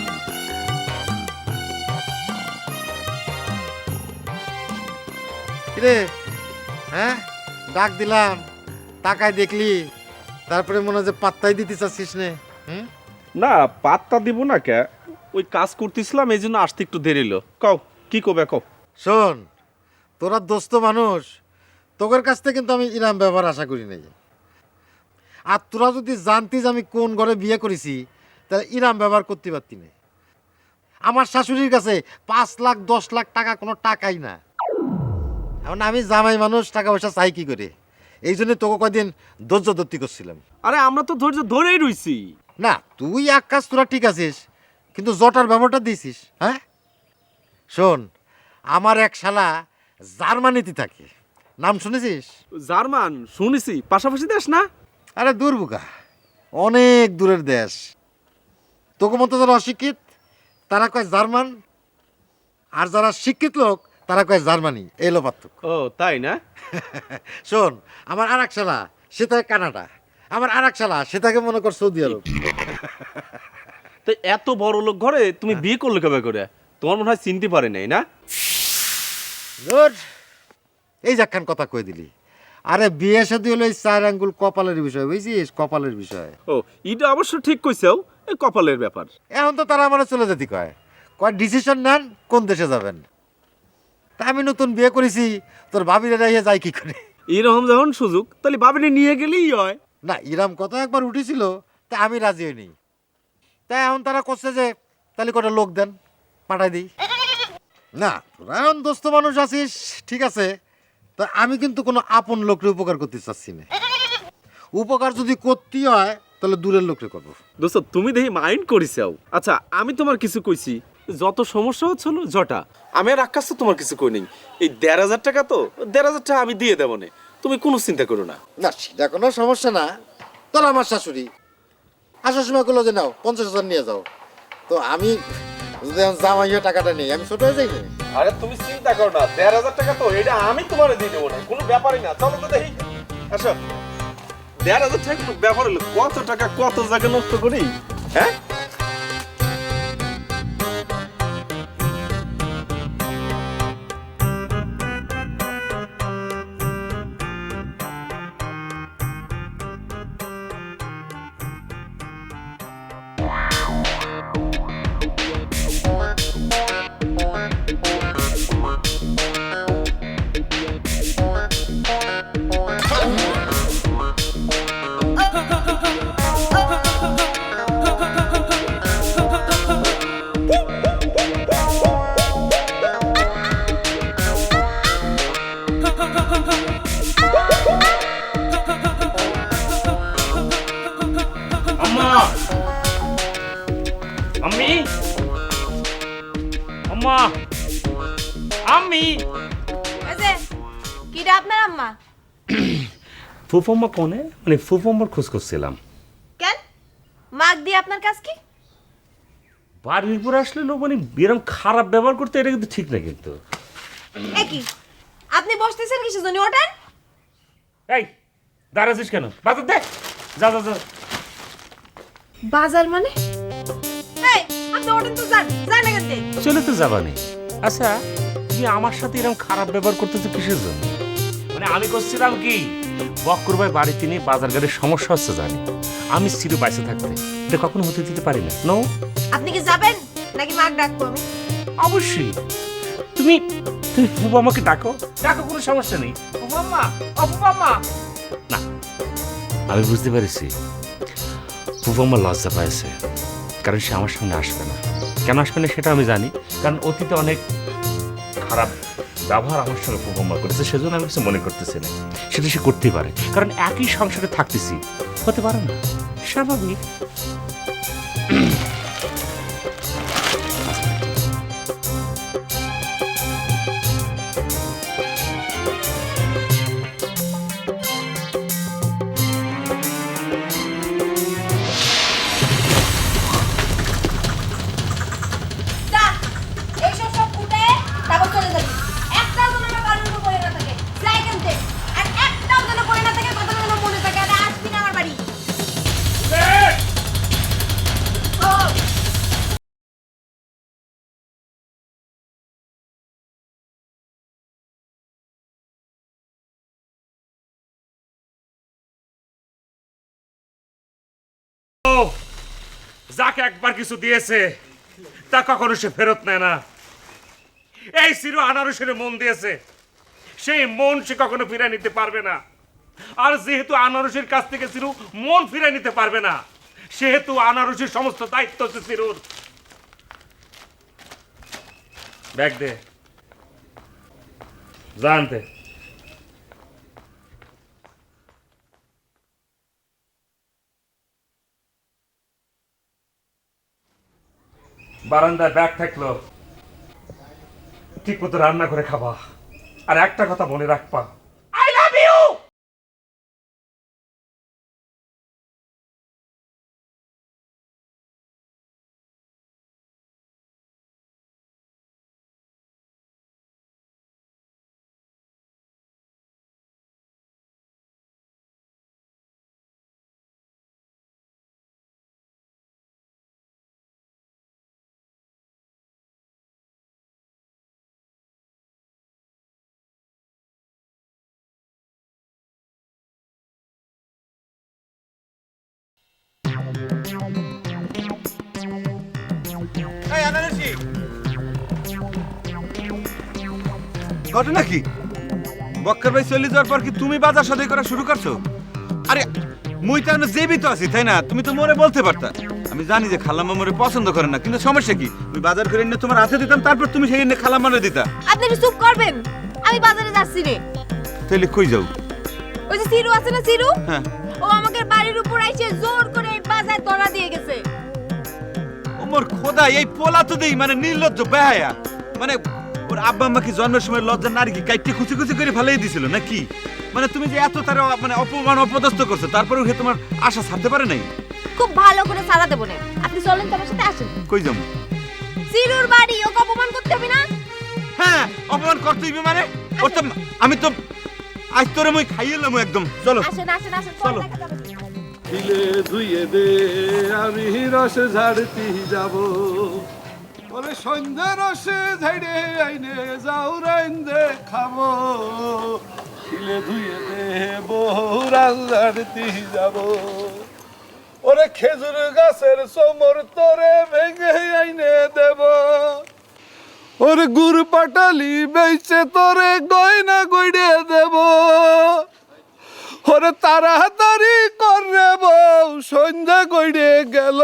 কিরে, হ্যাঁ ডাক দিলাম, তাকায় দেখলি, তারপরে মনে হয় যে পাত্তাই দিতে চাচ্ছিস নে। না, পাত্তা দিব না কে, ওই কাজ করতেছিলাম এই জন্য আসতে একটু দেরি হলো। কও কি কবে কও। শোন, তোরা দোস্ত মানুষ, তোদের কাছ থেকে কিন্তু আমি ইরাম ব্যবহার আশা করি নাই। আর তোরা যদি জানতিস আমি কোন ঘরে বিয়ে করেছি, তাহলে ইরাম ব্যবহার করতে পারতি না। আমার শাশুড়ির কাছে 5 লাখ 10 লাখ টাকা কোনো টাকাই না। এখন আমি জামাই মানুষ, টাকা পয়সা চাই কি করে? এই জন্য তোকে কয়দিন ধৈর্য ধরতি করছিলাম। আরে আমরা তো ধৈর্য ধরেই রইছি। না, তুই এক কাজ তোরা ঠিক আছিস, কিন্তু জটার ব্যবহারটা দিয়েছিস। হ্যাঁ শোন, আমার এক শালা জার্মানিতে থাকে, নাম শুনেছিস? জার্মান শুনেছি, পাশাপাশি দেশ না? আরে দূর বুকা, অনেক দূরের দেশ। তোকে মতো যারা অশিক্ষিত তারা কয় জার্মান, আর যারা শিক্ষিত লোক তারা কয় জার্মানি, এলো পার্থক্য। ও তাই না? শোন, আমার আর এক শালা সে থাকে কানাডা, আমার আর এক শালা সে থাকে মনে কর সৌদি আরব। তো এত বড় লোক ঘরে তুমি বিয়ে করলে কবে করে? তোমার মনে হয় চিনতে পারে নাই না? ধুর, এই যাখান কথা কই দিলি। আরে বিয়ে শাদী হলো এই 4 আঙ্গুল কপালের বিষয়, বুঝছিস? কপালের বিষয়। ও, এটা অবশ্য ঠিক কইছাও, এই কপালের ব্যাপার। এখন তো তারা আমার চলে যেতে কয়, কয় ডিসিশন নেন কোন দেশে যাবেন। তা আমি নতুন বিয়ে করেছি, তোর ভাবিরা রাইয়া যায় কি করে? এরকম যখন সুযোগ, তাহলে বাবিনে নিয়ে গেলেই হয়। না, ইরাম কথা একবার উঠেছিল, তা আমি রাজি হইনি। তাই এখন তারা করছে যে তাহলে কটা লোক দেন, পাঠাই দিই। না, তোরা এখন দোস্ত মানুষ আছিস ঠিক আছে, তা আমি কিন্তু কোনো আপন লোকরে উপকার করতে চাচ্ছি না। উপকার যদি করতে হয় তাহলে দূরের লোকরে করবো। দোস্ত তুমি দেখি মাইন্ড করিসাও। আচ্ছা আমি তোমার কিছু কইছি, যত সমস্যা হচ্ছিল জটা, আমি আর আকাশ তো তোমার কিছু কই নেই। এই 1,500 টাকা তো 1,500 টাকা আমি দিয়ে দেবো না, তুমি কোনো চিন্তা করো না। না, সেটা কোনো সমস্যা না। তোর আমার শাশুড়ি আসার সময় করলো যে নাও 50,000 নিয়ে যাও, তো আমি যদি জামাইয়ের টাকাটা নেই আমি ছোট হয়ে যাই না। আরে তুমি চিন্তা করো না, 1,500 টাকা তো এটা আমি তোমারে দিয়ে দেবো না, কোনো ব্যাপারই না। চলো তো দেখি, আসো। 1,500 টাকা কোনো ব্যাপার হলো? কত টাকা কত জায়গা নষ্ট করি, হ্যাঁ? আম্মা আমি এই যে কিরা আপনার আম্মা? ফুফম্মা কোনে মানে ফুফম্মার খোঁজ করছিলাম। কেন মাগ দিয়ে আপনার কাজ কি? বাড়ির উপর আসলে লোক মানে এরকম খারাপ ব্যবহার করতে, এটা কিন্তু ঠিক না কিন্তু। এ কি আপনি বসতেছেন কিসের জন্য? ওঠেন। এই দাঁড়াছিস কেন? বাজার দে, যা যা যা। বাজার মানে? এই আপনি ওঠেন তো, যান যান এখান থেকে। চলে তো যাবানি। আচ্ছা তুই আমার সাথে এরকম খারাপ ব্যবহার করতেছে কিসের জন্য? মানে আমি করছিলাম কি, বক্কর ভাই বাড়িতে নিয়ে বাজার ঘাটের সমস্যা হচ্ছে জানি, আমি চির বাইসে থাকতে এটা কখনো হতে দিতে পারি না। নো, আপনি কি যাবেন নাকি মাগ ডাকবো আমি? অবশ্যই তুমি তুমি ফুফাম্মাকে ডাকো, ডাকো, কোনো সমস্যা নেই। ফুফাম্মা, ও ফুফাম্মা। না, আমি বুঝতে পেরেছি ফুফাম্মা লজ্জা পাইছে, কারণ সে আমার সামনে আসবে না। কেন আসবে না সেটা আমি জানি, কারণ অতীতে অনেক খারাপ ব্যবহার আমার সঙ্গে ফুফাম্মা করেছে, সেজন্য আমি কিছু মনে করতেছি না। সেটা সে করতেই পারে, কারণ একই সংসারে থাকতেছি, হতে পারে না, স্বাভাবিক। এইসব সব ফুটে তারপর চলে যাবি। একটাও যেন আমার বাড়ির উপর পড়ে না থাকে, যাই কেনতে। আর একটাও যেন পড়ে না থাকে, কথা যেন মনে থাকে, আর আসবি না আমার বাড়ি। ও, ও যাকে একবার কিছু দিয়েছে তা কখনো সে ফেরত নেয় না। এই চিরু আনারসের মন দিয়েছে, সেই মন সে কখনো ফিরে নিতে পারবে না। আর যেহেতু আনারসের কাছ থেকে চিরু মন ফিরে নিতে পারবে না, সেহেতু আনারসের সমস্ত দায়িত্ব হচ্ছে চিরুর। ব্যাগ দে, জানতে বারান্দায় ব্যাগ থাকলো, ঠিক মতো রান্না করে খাবা। আর একটা কথা মনে রাখবা, আই লাভ ইউ। এই আনারসি, ঘটনা কি? বক্কর ভাই চলে যাওয়ার পর কি তুমি বাজার সদাই করা শুরু করছো? আরে মুই তো এখনো জীবিত আছি, তাই না? তুমি তো মোরে বলতে পারতা। আমি জানি যে খালাম্মা মোরে পছন্দ করে না, কিন্তু সমস্যা কি? আমি বাজার করে এনে তোমার হাতে দিতাম, তারপর তুমি সেই এনে খালাম্মারে দিতা। আপনি একটু চুপ করবেন, আমি বাজারে যাচ্ছি রে। তাইলে কই যাও? ওই যে চিরু আছে না, চিরু, হ্যাঁ, ও আমাদের বাড়ির উপর এসে জোর করে এই বাজার ধরা দিয়ে গেছে। ও মোর খোদা, এই পোলা তো দেই মানে নির্লজ্জ বেহায়া। মানে ওর আব্বা আম্মা কি জন্মের সময় লজ্জা নারী কি কাইটে খুশি খুশি করে ফেলাই দিছিল নাকি? মানে তুমি যে এত তার মানে অপমান অপদস্থ করছো, তারপরেও সে তোমার আশা ছাড়তে পারে নাই? খুব ভালো করে সারা দেবো না, আপনি চলেন তো আমার সাথে, আসেন। কই যাবো? চিরুর বাড়ি, ওকে অপমান করতে হবে না? হ্যাঁ, অপমান করতে হইবে মানে? ওর তো আমি তো আজ তোরে মই খাইয়েলাম একদম। চলো আসেন আসেন আসেন, চলো। দেখা যাবে। দিলে ধুয়ে দে, আমি রসে ঝাড়তি যাব। বলে সন্ধ্যা রসে ঝাড়ে আইনে যাও রাইন্দে খাবো। দিলে ধুয়ে দে, বহুরান ঝাড়তি যাব। ওরে খেজুর গাছের সমর তোরে ভেঙে আইনে দেব। ওরে গুড় পাটালি বেচে তোরে গয়না গইড়ে দেব। ওরে তাড়াতাড়ি করে বউ, সন্ধ্যা গইড়ে গেল।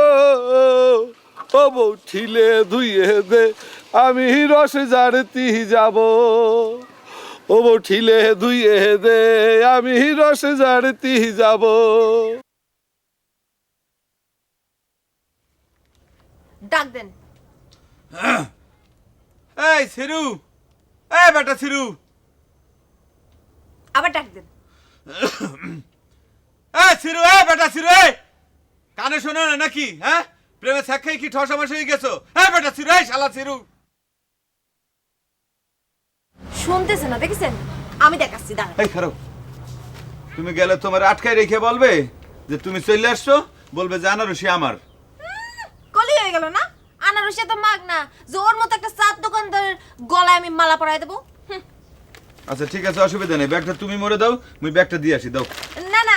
ও বউ ঠিলে ধুইয়ে দে, আমি রসে ঝাড়তি যাব। ও বউ ঠিলে ধুইয়ে দে, আমি রসে ঝাড়তি যাব। ডাক দেন। এই সিরু, এই বেটা সিরু, আবার ডাক দেন। এই সিরু, এই বেটা সিরু, এই কানে শোনো না নাকি? হ্যাঁ, প্রেমে ছাক্ষাই কি ঠসামাস হয়ে গেছো? এই বেটা সিরু, এই শালা সিরু। শুনতেছে না, দেখেছেন? আমি দেখাচ্ছি, দাঁড়ান। এই খারাপ, তুমি গেলে তোমার আটকায় রেখে বলবে যে তুমি চলে আসছো, বলবে যে আনারসি আমার। কলি হয়ে গেল না? আনারসি তো মাগ না যে ওর মতো একটা চার দোকানদারের গলায় আমি মালা পরাই দেবো। আচ্ছা ঠিক আছে, অসুবিধা নেই, ব্যাগটা তুমি মরে দাও, আমি ব্যাগটা দিয়ে আসি। দাও। না না,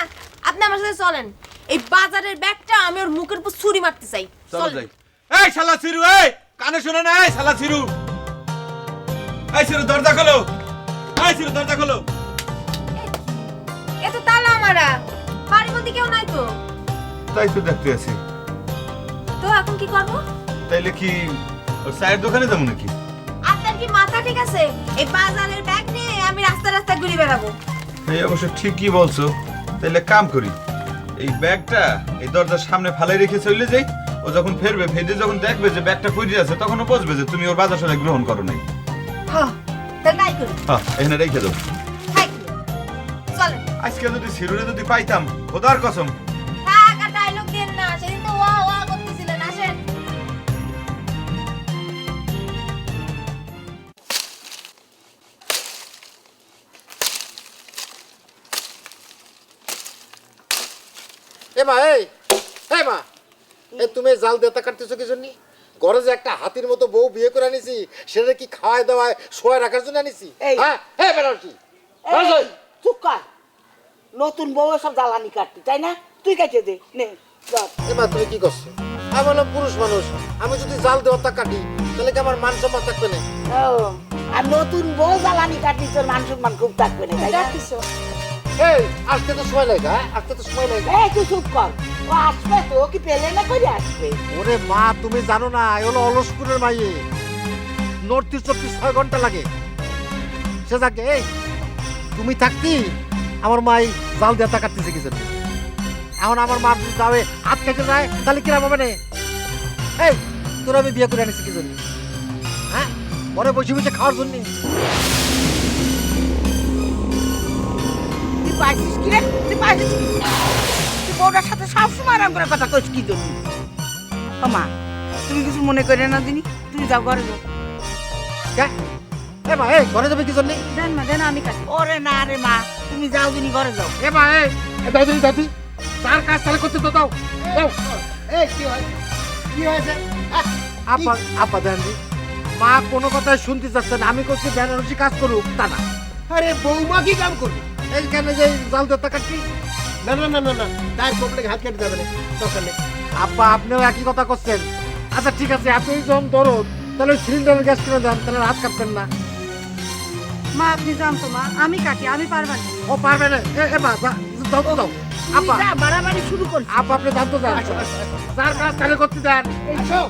আপনি আমার সাথে চলেন। এই বাজারের ব্যাগটা আমি ওর মুখের উপর ছুরি মারতে চাই। চলো যাই। এই শালা সিরু, এই কানে শোনো না? এই শালা সিরু, এই সিরু দরজা খোলো, এই সিরু দরজা খোলো। এ তো তালা মারা, বাড়ির মধ্যে কেউ নাই তো। তাই তো দেখতে আছি। তো এখন কি করব? তাইলে কি ওর চায়ের দোকানে যাবো নাকি? আপনার কি মাথা ঠিক আছে? এই বাজারের ব্যাগ নিয়ে আমি রাস্তা রাস্তা ঘুরে বেড়াবো? এই অবশ্য ঠিকই বলছো। তাইলে কাম করি, এই ব্যাগটা এই দরজার সামনে ফালাই রেখে চলে যাই। ও যখন ফেরবে, ফেরে যখন দেখবে যে ব্যাগটা কই আছে, তখন ও বুঝবে যে তুমি ওর বাজার সদাই গ্রহণ করো নাই। হ্যাঁ, তাই তাই করি। হ্যাঁ, এখানে রেখে দাও। তাই চলেন। আজকে যদি সিরুরে যদি পাইতাম, খোদার কসম। থাক, আর ডায়লগ দেন না, সেদিন তো ওয়া ওয়া করতেছিলেন। আসেন। এ মা, এই মা, তুমি জাল দেতা কাটতেছো কি জন্য? ঘরে যে একটা হাতির মতো বউ বিয়ে করে আনিছি, সেটা কি খাওয়ায় দাওয়ায় শোয়ায় রাখার জন্য আনিছি? হ্যাঁ হ্যাঁ বেনারসি, চুপ কর, নতুন বউ সব জ্বালানি কাটতি, তাই না? তুই কেটে দে, নে ধর। এ মা তুমি কি করছো? আমি বললাম পুরুষ মানুষ, আমি যদি জাল দেওয়াটা কাটি তাহলে কি আমার মান সম্মান থাকবে না? ও, আর নতুন বউ জ্বালানি কাটতি, তোর মান সম্মান খুব থাকবে না, তাই না? এই আসতে তো সময় লাগে, হ্যাঁ আসতে তো সময় লাগে। এই তুই চুপ কর, ও আসবে তো, ও কি পেলে না করে আসবে? ওরে মা, তুমি জানো না, এ হলো অলসপুরের মাইয়ে, নর্থ 6 ঘন্টা লাগে। সে যাকে, এই তুমি থাকতি আমার মাই জাল দেওয়াটা কাটতেছে কি জন্য? এখন আমার মা যদি যাবে হাত কেটে যায়, তাহলে কিরাম হবে না? এই তোরা আমি বিয়ে করে আনিছি কি জন্য? হ্যাঁ, পরে বসে বসে খাওয়ার জন্য। তুই পাইছিস কি রে? তুই পাইছিস কি? তুই বউটার সাথে সবসময় আরাম করে কথা কইস কি জন্য? ও মা, তুমি কিছু মনে করে না দিনি, তুমি যাও ঘরে যাও। এ মা, এই ঘরে যাবে কি জন্য? দেন মা, দেন আমি কাটি। ওরে না রে মা, তুমি যাও দিনি ঘরে যাও। এ মা, এই দাদি দাদি, তার কাজ তাহলে করতে তো দাও। দাও। এই কি হয়েছে? কি হয়েছে? আপা আপা দেন দি, মা কোনো কথাই শুনতে চাচ্ছে না। আমি করছি বেনারসি কাজ করুক, তা না। আরে বৌমা কি কাম করবে? এইখানে যে জাল দেওয়াটা কাটবি। না না না না না, তার কপলে হাত কেটে যাবে না, দরকার নেই। আপা আপনিও একই কথা করছেন। আচ্ছা ঠিক আছে, আপনি যখন দরদ, তাহলে ওই সিলিন্ডারের গ্যাস কিনে দেন, তাহলে হাত কাটবেন না। মা আপনি যান তো মা, আমি কাটি, আমি পারবা না। ও পারবে না। এ মা, দাও তো দাও। আপা যা বাড়াবাড়ি শুরু করছিস। আপা আপনি জানতো যান, যার কাজ তাহলে করতে দেন। আসো।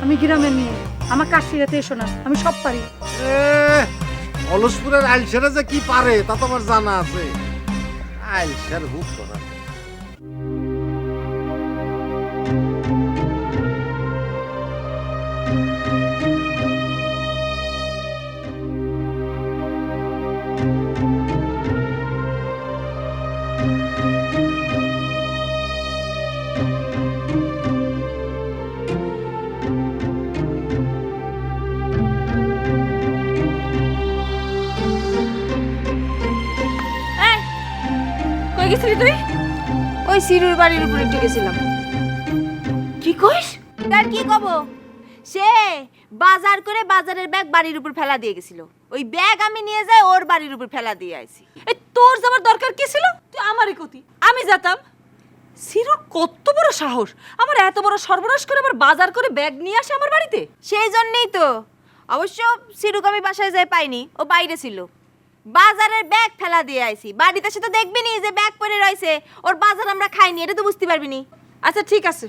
আমি গ্রামের মেয়ে, আমার কাজ শিখাতে এসো না, আমি সব পারি। অলসপুরের আইলসেরা যে কি পারে তা তো আমার জানা আছে। আইলসের হুক করা। কই গেছিলি তুই? ওই সিরুর বাড়ির উপরে একটু গেছিলাম। কি কইস? তার কি কব? সে বাজার করে বাজারের ব্যাগ বাড়ির উপর ফেলা দিয়ে গেছিল। ওই ব্যাগ আমি নিয়ে যাই ওর বাড়ির উপর ফেলা দিয়ে আইছি। এই তোর যাবার দরকার কি ছিল? তুই আমারই কতি, আমি যেতাম। সিরুর কত বড় সাহস, আমার এত বড় সর্বনাশ করে আবার বাজার করে ব্যাগ নিয়ে আসে আমার বাড়িতে। সেই জন্যই তো। অবশ্য সিরুক আমি বাসায় যাই পাইনি, ও বাইরে ছিল। বাজারের ব্যাগ ফেলা দিয়ে আইছি। বাড়িতে সে তো দেখবি নি যে ব্যাগ পড়ে রয়েছে, ওর বাজার আমরা খাইনি, এটা তো বুঝতে পারবি নি। আচ্ছা ঠিক আছে,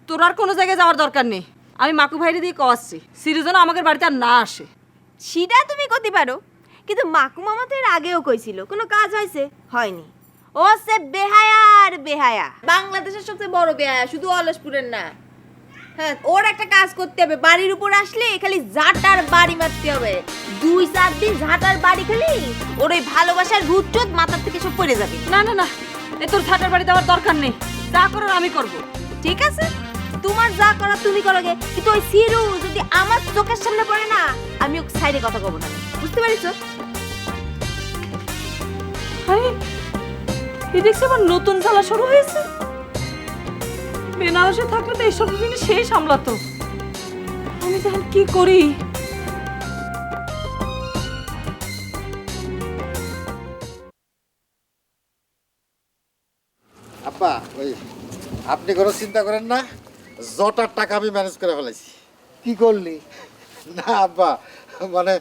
তোর আর কোনো জায়গায় যাওয়ার দরকার নেই। আমি মাকু ভাইরে দিয়ে কওয়াচ্ছি সিরু যেন আমাদের বাড়িতে আর না আসে। সেটা তুমি করতে পারো, কিন্তু মাকু মামা তো এর আগেও কইছিল, কোনো কাজ হয়েছে? হয়নি। ও সে বেহায়া আর বেহায়া, বাংলাদেশের সবচেয়ে বড় বেহায়া, শুধু অলসপুরের না। হ্যাঁ, ওর একটা কাজ করতে হবে, বাড়ির উপর আসলে খালি ঝাঁটার বাড়ি মারতে হবে। 2-4 দিন ঝাঁটার বাড়ি খালি ওর ওই ভালোবাসার রুটচোদ মাথার থেকে সব পড়ে যাবে। না না না, এ তোর ঝাঁটার বাড়ি দেওয়ার দরকার নেই, যা করার আমি করব। ঠিক আছে, তোমার যা করা তুমি করো গে, কিন্তু ওই সিরু যদি আমার চোখের সামনে পড়ে না, আমি ওকে সাইডে কথা কব না, বুঝতে পারিস? আরে এ দেখছি আবার নতুন জ্বালা শুরু হয়েছে। বেনারসে থাকলে তো এইসব জিনিস সেই সামলাতো, আমি তখন কি করি? আব্বা ওই আপনি কোনো চিন্তা করেন না, জটার টাকা আমি ম্যানেজ করে ফেলেছি। কি করলি? না আব্বা, মানে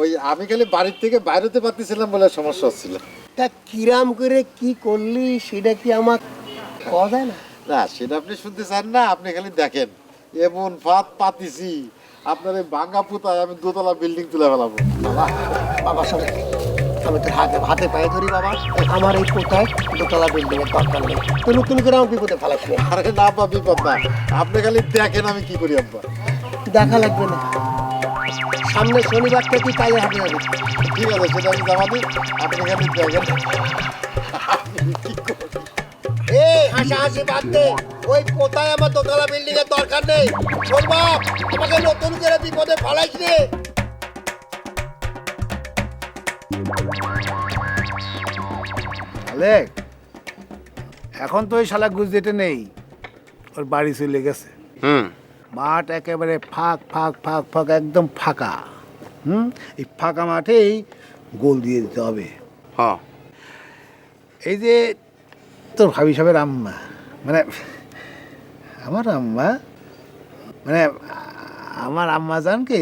ওই আমি খালি বাড়ির থেকে বাইরেতে পারতেছিলাম বলে সমস্যা হচ্ছিল। তা কিরাম করে কি করলি সেটা কি আমার কওয়া যায় না? না সেটা আপনি শুনতে চান না, আপনি খালি দেখেন এমন ফাঁদ পাতিছি, আপনার এই ভাঙ্গা পুতায় আমি 2তলা বিল্ডিং তুলে ফেলাবো। বাবা, বাবা শোনো, আমি তোর হাতে পায়ে ধরি বাবা, আমার এই কোথায় 2তলা বিল্ডিং এর দরকার নেই, তুই নতুন করে আমার বিপদে ফেলাস না। আরে না আব্বা, বিপদ না, আপনি খালি দেখেন আমি কি করি আব্বা। দেখা লাগবে না, সামনে শনিবার থেকে তাই হাতে যাবে। ঠিক আছে, সেটা আমি জমা দিই, আপনি খালি দেখেন আমি কি করি। এই হাসাহাসি বাদ দে, ওই কোথায় আমার 2তলা বিল্ডিং এর দরকার নেই। শোন বাপ, আমাকে নতুন করে বিপদে ফেলাইস রে। আলেক, এখন তো ওই শালা গুজরাটে নেই, ওর বাড়ি চলে গেছে। মাঠ একেবারে ফাঁক ফাঁক ফাঁক ফাঁক, একদম ফাঁকা। এই ফাঁকা মাঠেই গোল দিয়ে দিতে হবে। হ্যাঁ, এই যে তোর ভাবি সাহেবের আম্মা, মানে আমার আম্মা, মানে আমার আম্মা জানকে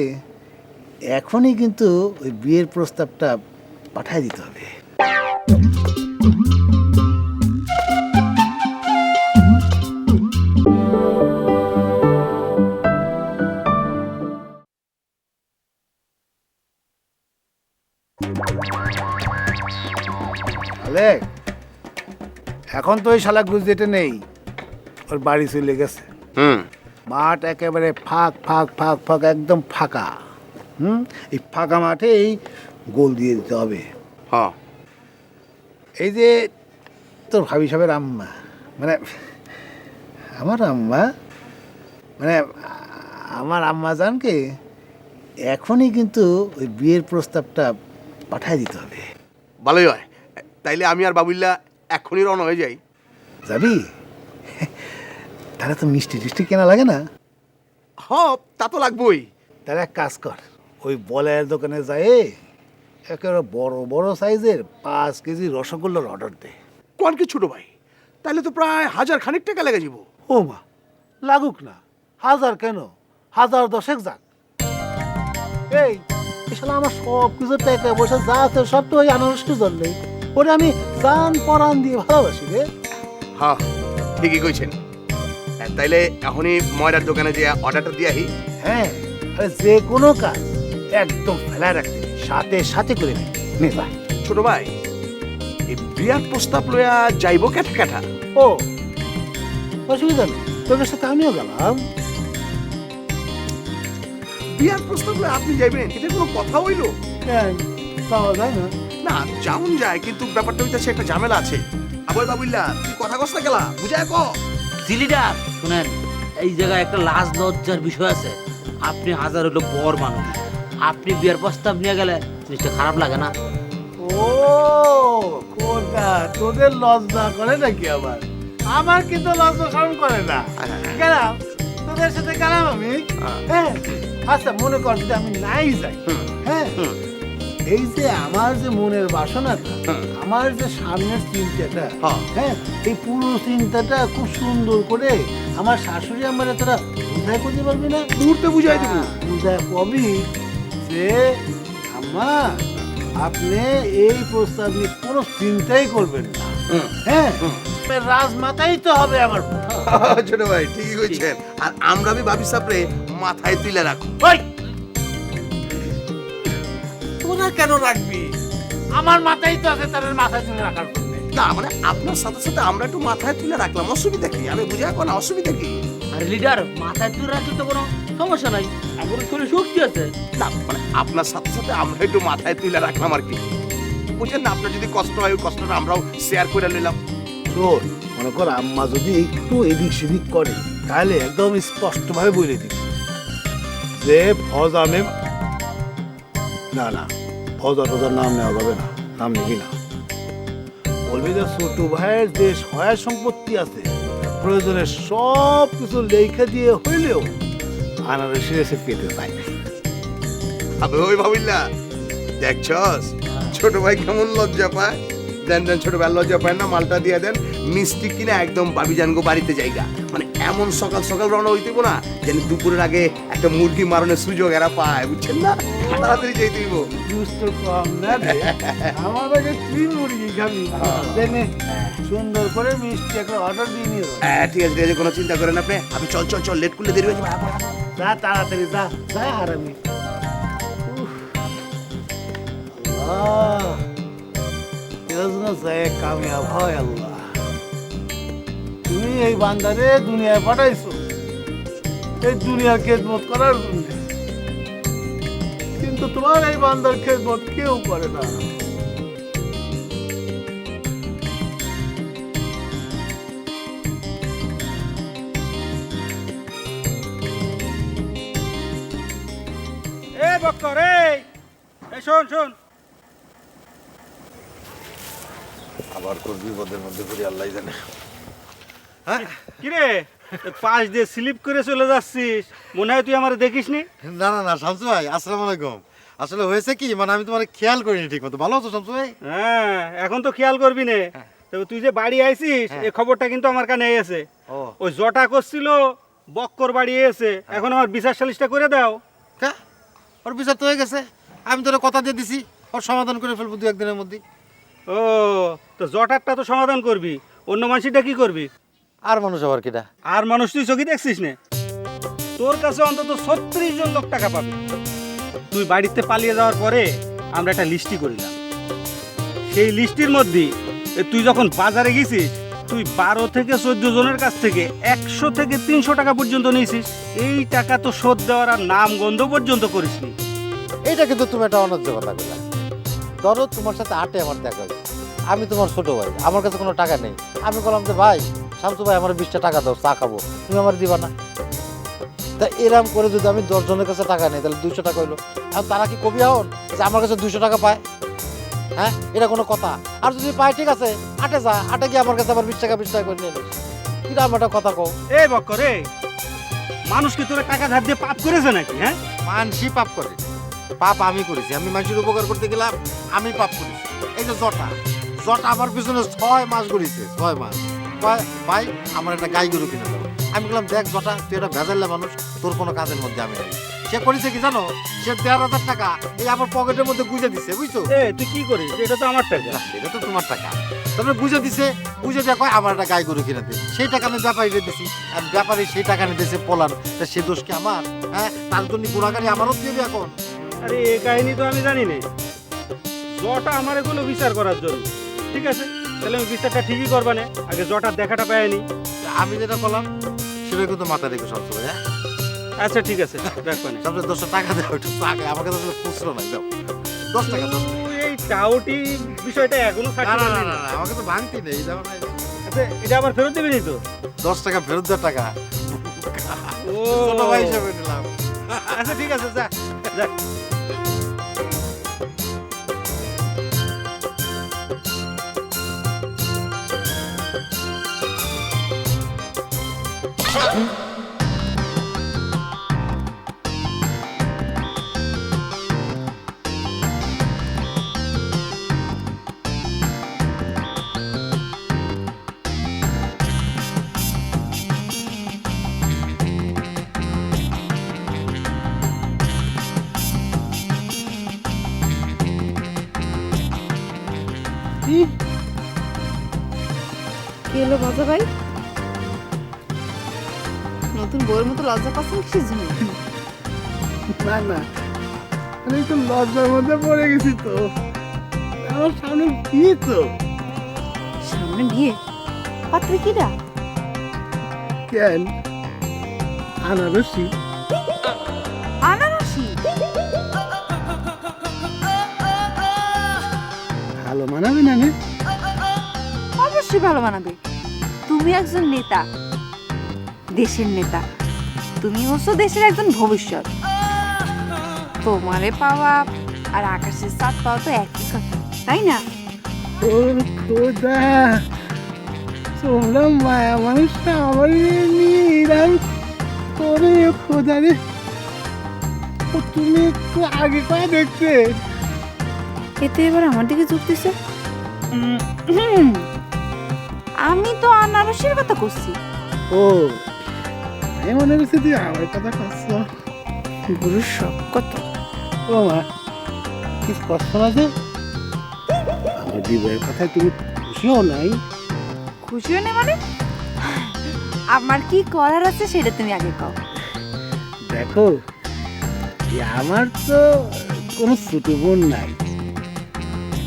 এখনই কিন্তু ওই বিয়ের প্রস্তাবটা পাঠায় দিতে হবে। আলেক, এখন তো ওই শালা গুজরাটে নেই, ওর বাড়ি চলে গেছে। মাঠ একেবারে ফাঁক ফাঁক ফাঁক ফাঁক, একদম ফাঁকা। এই ফাঁকা মাঠেই গোল দিয়ে দিতে হবে। হ্যাঁ, এই যে তোর ভাবি সাহেবের আম্মা, মানে আমার আম্মা, মানে আমার আম্মা জানকে এখনই কিন্তু ওই বিয়ের প্রস্তাবটা পাঠায় দিতে হবে। ভালোই হয়, তাইলে আমি আর বাবুল্লা এখনই রওনা হয়ে যাই। যাবি? তাহলে তো মিষ্টি টিষ্টি কেনা লাগে না? হ্যাঁ, তা তো লাগবেই। তাহলে এক কাজ কর, ওই বলের দোকানে যায় একেবারে বড় বড় সাইজের 5 কেজি রসগোল্লার অর্ডার দে। কোন কি ছোট ভাই, তাইলে তো প্রায় 1000 খানিক টাকা লেগে যাব। ও মা, লাগুক না, 1000 কেন, 1010 যাক। এই শালা আমার সব কিছু টাকা পয়সা যা আছে সব তো ওই আনারসটি জন্যই, ওরে আমি জান পরাণ দিয়ে ভালোবাসি রে। হ্যাঁ, ঠিকই কইছেন। তাইলে এখনই ময়রার দোকানে যে অর্ডারটা দিয়ে আহি। হ্যাঁ, আরে যে কোনো কাজ একদম ফেলায় রাখতে নেই, সাথে সাথে করে নে ভাই। ছোট ভাই, এই বিয়ার প্রস্তাব লইয়া যাইব কেটা কেটা? ও অসুবিধা নেই, তোদের সাথে আমিও গেলাম। বিয়ার প্রস্তাব লইয়া আপনি যাইবেন, এটা কোনো কথা হইল? পাওয়া যায় না? না, যাউন যায়, কিন্তু ব্যাপারটা হইতেছে একটা ঝামেলা আছে। আবার বাবুল্লা, তুই কথা কস না গেলা, বুঝায় ক। জিলিডার শুনেন, এই জায়গায় একটা লাজ লজ্জার বিষয় আছে। আপনি হাজার হলো বড় মানুষ, আপনি বিয়ের প্রস্তাব নিয়ে গেলে জিনিসটা খারাপ লাগে না? ও কোনটা, তোদের লজ্জা করে নাকি? আবার আমার কিন্তু লজ্জা শরম করে না। গেলাম তোদের সাথে, গেলাম আমি। হ্যাঁ, আচ্ছা মনে কর যদি আমি নাই যাই, হ্যাঁ, এই যে আমার যে মনের বাসনাটা, আমার যে সামনের চিন্তাটা, হ্যাঁ, এই পুরো চিন্তাটা খুব সুন্দর করে আমার শাশুড়ি আমার তোরা বুঝাই করতে পারবি না? মুহূর্তে বুঝাই দেবো। বুঝাই কবি যে আম্মা, আপনি এই প্রস্তাব নিয়ে কোনো চিন্তাই করবেন না। হ্যাঁ, রাজমাতাই তো হবে আমার। ছোট ভাই ঠিকই কইছেন, আর আমরা বি ভাবি সাপরে মাথায় তুলে রাখো। ওই তোরা কেন রাখবি? আমার মাথায় তো আছে, তাদের মাথায় তুলে রাখার জন্য। না মানে আপনার সাথে সাথে আমরা একটু মাথায় তুলে রাখলাম, অসুবিধা কি? আমি বুঝা কোন অসুবিধা কি? আর লিডার মাথায় তুলে রাখলে তো কোনো সমস্যা নাই, আমার শরীরে শক্তি আছে। না মানে আপনার সাথে সাথে আমরা একটু মাথায় তুলে রাখলাম আর কি, বুঝছেন না? আপনার যদি কষ্ট হয় ওই কষ্টটা আমরাও শেয়ার করে নিলাম। শোন, মনে কর আম্মা যদি একটু এদিক সেদিক করে তাহলে একদম স্পষ্টভাবে বলে দিবি যে ফজা মেম, না না ফজা টজার নাম নেওয়া যাবে না, নাম নিবি না। বলবি যে ছোট ভাইয়ের যে সহায় সম্পত্তি আছে প্রয়োজনে সব কিছু লেখা দিয়ে হইলেও আনারসে এসে পেতে চাই না। আবে ওই ভাবিল্লা, দেখছস ছোট ভাই কেমন লজ্জা পায়? দেন দেন ছোট ভাই, লজ্জা পায় না, মালটা দিয়ে দেন। মিষ্টি কিনা একদম বাবি জানগো বাড়িতে যাইগা, মানে এমন সকাল সকাল রওনা হইতেব না যেন দুপুরের আগে একটা মুরগি মারণের সুযোগ এরা পায়, বুঝছেন না? তাড়াতাড়ি যাই দিব। দুষ্ট কম না রে, আমার আগে তুই মুরগি খাবি, দেনে সুন্দর করে মিষ্টি একটা অর্ডার দিয়ে নিও। হ্যাঁ ঠিক আছে ঠিক আছে, কোনো চিন্তা করেন আপনি। আমি চল চল চল, লেট করলে দেরি হয়ে যাবে। যা তাড়াতাড়ি যা, যা হারামি। আল্লাহ, এরা যেন যায় কামিয়াব হয় আল্লাহ। তুমি এই বান্দারে দুনিয়ায় পাঠাইছো এই দুনিয়ার খেদমত করার জন্য, কিন্তু তোমার এই বান্দার খেদমত কেউ করে না। এ বক্কর, এই শোন শোন, আবার কোন বিপদের মধ্যে পড়ি আল্লাহ জানে। কিরে পাশ দিয়ে স্লিপ করে চলে যাচ্ছিস, মনে হয় তুই আমার দেখিস নি? না না না শামসু ভাই, আসসালামু আলাইকুম। আসলে হয়েছে কি, মানে আমি তোমার খেয়াল করিনি ঠিক মতো। ভালো আছো শামসু ভাই? হ্যাঁ, এখন তো খেয়াল করবি না। তবে তুই যে বাড়ি আইছিস এই খবরটা কিন্তু আমার কানে এসে, ওই জটা করছিল বক্কর বাড়ি এসে, এখন আমার বিচার সালিশটা করে দাও। কা ওর বিচার তো হয়ে গেছে, আমি তোর কথা দিয়ে দিছি, ওর সমাধান করে ফেলবো দু একদিনের মধ্যে। ও, তো জটারটা তো সমাধান করবি, অন্য মানুষটা কি করবি? আর মানুষ আবার কিটা? আর মানুষ তুই চোখে দেখছিস না? তোর কাছে অন্তত 36 জন লোক টাকা পাবে। তুই বাড়িতে পালিয়ে যাওয়ার পরে আমরা একটা লিস্টি করিলাম, সেই লিস্টির মধ্যে তুই যখন বাজারে গেছিস তুই 12 থেকে 14 জনের কাছ থেকে 100 থেকে 300 টাকা পর্যন্ত নিয়েছিস। এই টাকা তো শোধ দেওয়ার আর নাম গন্ধ পর্যন্ত করিসনি। এইটা কিন্তু তুমি একটা অন্যায্য কথা বললা। ধরো তোমার সাথে আটে আমার দেখা হয়েছে, আমি তোমার ছোট ভাই, আমার কাছে কোনো টাকা নেই, আমি বললাম যে ভাই শামসু ভাই আমার 20টা টাকা দাও, চা খাবো, তুমি আমার দিবা না? তা এরম করে যদি আমি 10 জনের কাছে টাকা নেই তাহলে 200 টাকা হইলো। এখন তারা কি কবি হন যে আমার কাছে 200 টাকা পায়? হ্যাঁ, এটা কোনো কথা? আর যদি পায় ঠিক আছে, আটে যা, আটে গিয়ে আমার কাছে আবার 20 টাকা করে নিয়ে নিস। কিরা আমার একটা কথা কও। এই বক্করে, মানুষ কি তোরা টাকা ধার দিয়ে পাপ করেছে নাকি? হ্যাঁ, মানুষই পাপ করে, পাপ আমি করেছি। আমি মানুষের উপকার করতে গেলাম, আমি পাপ করেছি। এই যে জটা আমার পিছনে 6 মাস ঘুরেছে, 6 মাস। ভাই আমার একটা গাই গরু কিনে দাও। আমি বললাম দেখ জটা, তুই একটা ভেজাল্লা মানুষ, তোর কোনো কাজের মধ্যে আমি নেই। সে করেছে কি জানো, সে 1,500 টাকা এই আমার পকেটের মধ্যে গুঁজে দিছে, বুঝছো? তুই কি করিস? এটা তো আমার টাকা। এটা তো তোমার টাকা। তারপরে গুঁজে দিছে, গুঁজে দেওয়া কয় আমার একটা গাই গরু কিনে দে। সেই টাকা আমি ব্যাপারীরে দিছি, আর ব্যাপারী সেই টাকা নিয়ে দিয়েছে পলান। তা সে দোষ কি আমার? হ্যাঁ, তার জন্য গুণাগারি আমারও দিবে এখন। আরে এই কাহিনী তো আমি জানি না। জটা আমার এগুলো বিচার করার জন্য। ঠিক আছে, তাহলে আমি বিচারটা ঠিকই করবা না, আগে জটার দেখাটা পাইনি। আমি যেটা বললাম সেটা কিন্তু মাথায় রেখে সব সময়। হ্যাঁ আচ্ছা ঠিক আছে, দেখবা না। সবচেয়ে 10 টাকা দেওয়া একটু টাকা আমার কাছে খুচরো নাই, দাও 10 টাকা। এই টাউটি বিষয়টা এখনো না না না না, আমাকে তো ভাঙতি নেই, দাও না। আচ্ছা, এটা আবার ফেরত দিবি নি তো? 10 টাকা ফেরত দেওয়ার টাকা। ও ছোট ভাই হিসেবে নিলাম। আচ্ছা ঠিক আছে, যা যা। কি হলো ভজা ভাই? নতুন বউয়ের মতো লজ্জা পাচ্ছেন কিসের জন্য? না না, আমি একটু লজ্জার মধ্যে পড়ে গেছি তো। আমার সামনে বিয়ে তো। সামনে বিয়ে? পাত্রে কিরা? কেন আনারসি। আনারসি ভালো মানাবে না রে? অবশ্যই ভালো মানাবে। তুমি একজন নেতা, দেশের নেতা, তুমি হচ্ছে দেশের একজন ভবিষ্যৎ। তোমারে পাওয়া আর আকাশের চাঁদ পাওয়া তো একই কথা, তাই না? ও খোদা, তোমরা মায়া মানুষটা আমার নিরাম করে খোদা রে। তুমি একটু আগে করে দেখতে। এতে এবার আমার দিকে ঝুঁকতেছে। আমি তো আনারসের কথা করছি। ও, আমি মনে করছি তুই আমার কথা করছো। গুরুর সব কত। ও মা, কিছু কষ্ট না যে? আমার বিবাহের কথায় তুমি খুশিও নাই? খুশি হনে মানে? আমার কি করার আছে সেটা তুমি আগে কও। দেখো, আমার তো কোনো ছোট বোন নাই,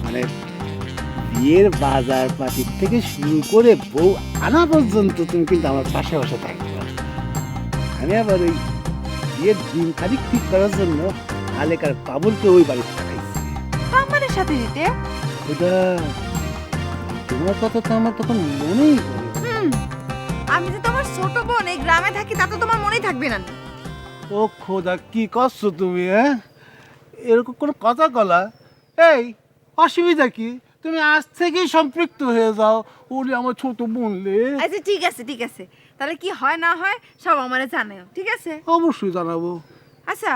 মানে বিয়ের বাজার পাতির থেকে শুরু করে বউ আনা পর্যন্ত তুমি কিন্তু আমার পাশে বসে থাকবে। আমি আবার ওই বিয়ের দিন তারিখ ঠিক করার জন্য আলেকার বাবুলকে ওই বাড়িতে পাঠাইছি। আমাদের সাথে দিতে খোদা, তোমার কথা তো আমার তখন মনেই পড়ে। আমি যে তোমার ছোট বোন, এই গ্রামে থাকি, তা তো তোমার মনেই থাকবে না। ও খোদা, কি করছো তুমি? হ্যাঁ, এরকম কোনো কথা কলা? এই অসুবিধা কি? তুমি আজ থেকেই সম্পৃক্ত হয়ে যাও। ওরে আমার ছোট বোনলে। আচ্ছা ঠিক আছে, ঠিক আছে, তাহলে কি হয় না হয় সব আমারে জানাও, ঠিক আছে? অবশ্যই জানাবো। আচ্ছা,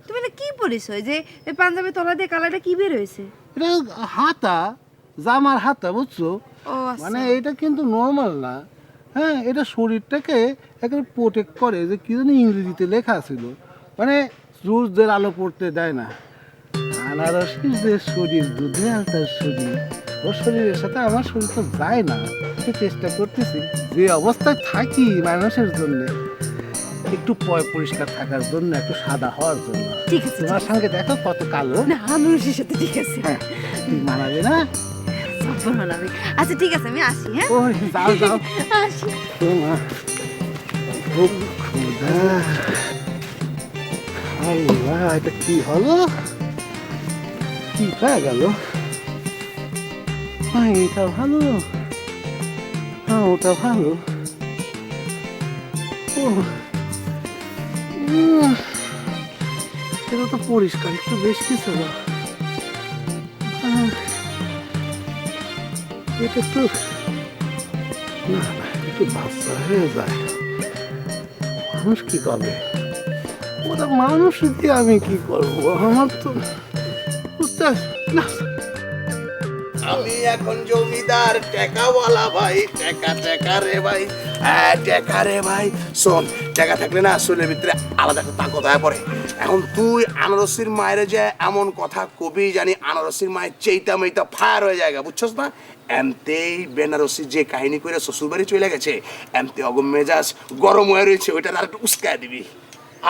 তুমি না কি পরিস যে পাঞ্জাবি তলা দিয়ে কালারটা কি বের হয়েছে? এটা হাতা, জামার হাতা, বুঝছো? ও আচ্ছা। মানে এটা কিন্তু নর্মাল না। হ্যাঁ, এটা শরীরটাকে একেবারে প্রোটেক্ট করে, যে কি জানি ইংরেজিতে লেখা ছিল, মানে সূর্যের আলো পড়তে দেয় না। আনারসের যে শরীর, দুধে আলতার শরীর, ওর শরীরের সাথে আমার শরীর তো যায় না। একটু চেষ্টা করতেছি যে অবস্থায় থাকি মানুষের জন্য, একটু পরিষ্কার থাকার জন্য, একটু সাদা হওয়ার জন্য। ঠিক আছে, তোমার সঙ্গে দেখো কত কালো। না আনারসের সাথে ঠিক আছে। হ্যাঁ, তুই মানাবে না? সব মানাবে। আচ্ছা ঠিক আছে, আমি আসি। হ্যাঁ, ওই যাও যাও। আসি। তোমার ও খোদা, আল্লাহ, এটা কি হলো? কি হয়ে গেল? এটা ভালো, হ্যাঁ ওটা ভালো। ও, এটা তো পরিষ্কার, একটু বেশ কিছু না। এটা একটু না, একটু বাচ্চা হয়ে যায়। মানুষ কি করবে? ওটা মানুষ দিয়ে আমি কি করবো? আমার তো বুঝতে না। আমি এখন জমিদার, টাকাওয়ালা ভাই, টাকা টাকা রে ভাই, হ্যাঁ টাকা রে ভাই। শোন, টাকা থাকলে না শরীরের ভিতরে আলাদা একটা তাকত হয়ে পড়ে। এখন তুই আনারসির মায়ের যে এমন কথা কবি জানি, আনারসির মায়ের চেইতা মেইতা ফায়ার হয়ে যায়, বুঝছস না? এমতেই বেনারসি যে কাহিনী করে শ্বশুর বাড়ি চলে গেছে, এমতে অগম মেজাজ গরম হয়ে রয়েছে, ওইটা আর একটু উস্কায় দিবি।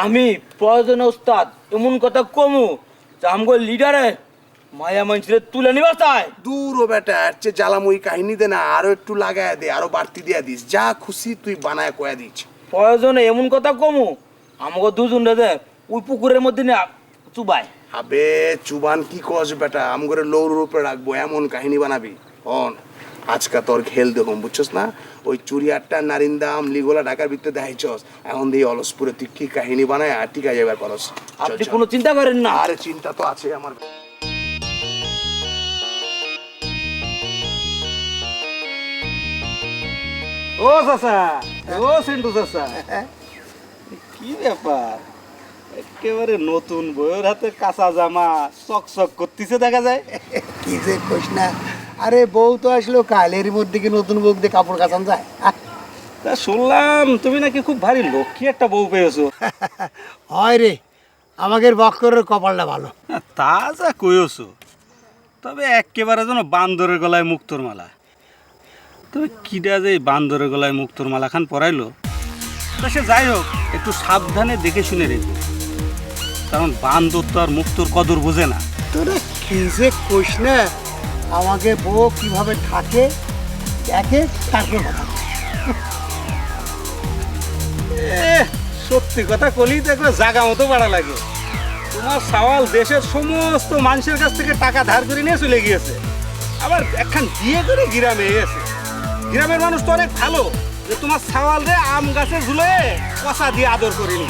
আমি প্রয়োজনে উস্তাদ এমন কথা কমু যে আমগো লিডারে মায়া মানুষের তুলে নিবার চায়। দূর ও বেটা, এর চেয়ে জ্বালাময়ী কাহিনী দে না, আরো একটু লাগায় দে, আরো বাড়তি দিয়া দিস, যা খুশি তুই বানায় কয়া দিস। প্রয়োজনে এমন কথা কমু আমগো দুজন রে ওই পুকুরের মধ্যে না চুবাই। আবে চুবান কি কস বেটা, আমগরে লৌর উপরে রাখবো এমন কাহিনী বানাবি। হন, আজকা তোর খেল দেখুন, বুঝছস না? ওই চুরিয়ারটা নারিন্দাম লিগোলা ঢাকার ভিতরে দেখাইছস, এখন দিয়ে অলসপুরে তুই কি কাহিনী বানায় আর টিকা যাবার পারস। আপনি কোনো চিন্তা করেন না। আরে চিন্তা তো আছে আমার। ও চাচা, ও সিন্টু চাচা, কি ব্যাপার? একেবারে নতুন বইয়ের হাতে কাঁচা জামা চকচক করতেছে দেখা যায়। কি যে কইস না, আরে বউ তো আসলো কাল, এর মধ্যে কি নতুন বউ দিয়ে কাপড় কাচান যায়? তা শুনলাম তুমি নাকি খুব ভারী লক্ষ্মী একটা বউ পেয়েছো। হয় রে, আমাদের বক্করের কপালটা ভালো। তা যা কইছো, তবে একেবারে যেন বান্দরের গলায় মুক্তোর মালা। তবে কিডা যে বান্দরের গলায় মুক্তোর মালা খান পরাইলো, তা সে যাই হোক, একটু সাবধানে দেখে শুনে রেখো, কারণ বান্দর তো আর মুক্তোর কদর বোঝে না। তোরা কি যে কইস না, আমাকে বউ কিভাবে থাকে দেখে তারপর কথা। সত্যি কথা কলি তো একবার জাগা মতো বাড়া লাগে। তোমার সওয়াল দেশের সমস্ত মানুষের কাছ থেকে টাকা ধার করে নিয়ে চলে গিয়েছে, আবার একখান বিয়ে করে গ্রামে এসে। গ্রামের মানুষ তো অনেক ভালো যে তোমার সওয়াল রে আম গাছে ঝুলে কষা দিয়ে আদর করিনি।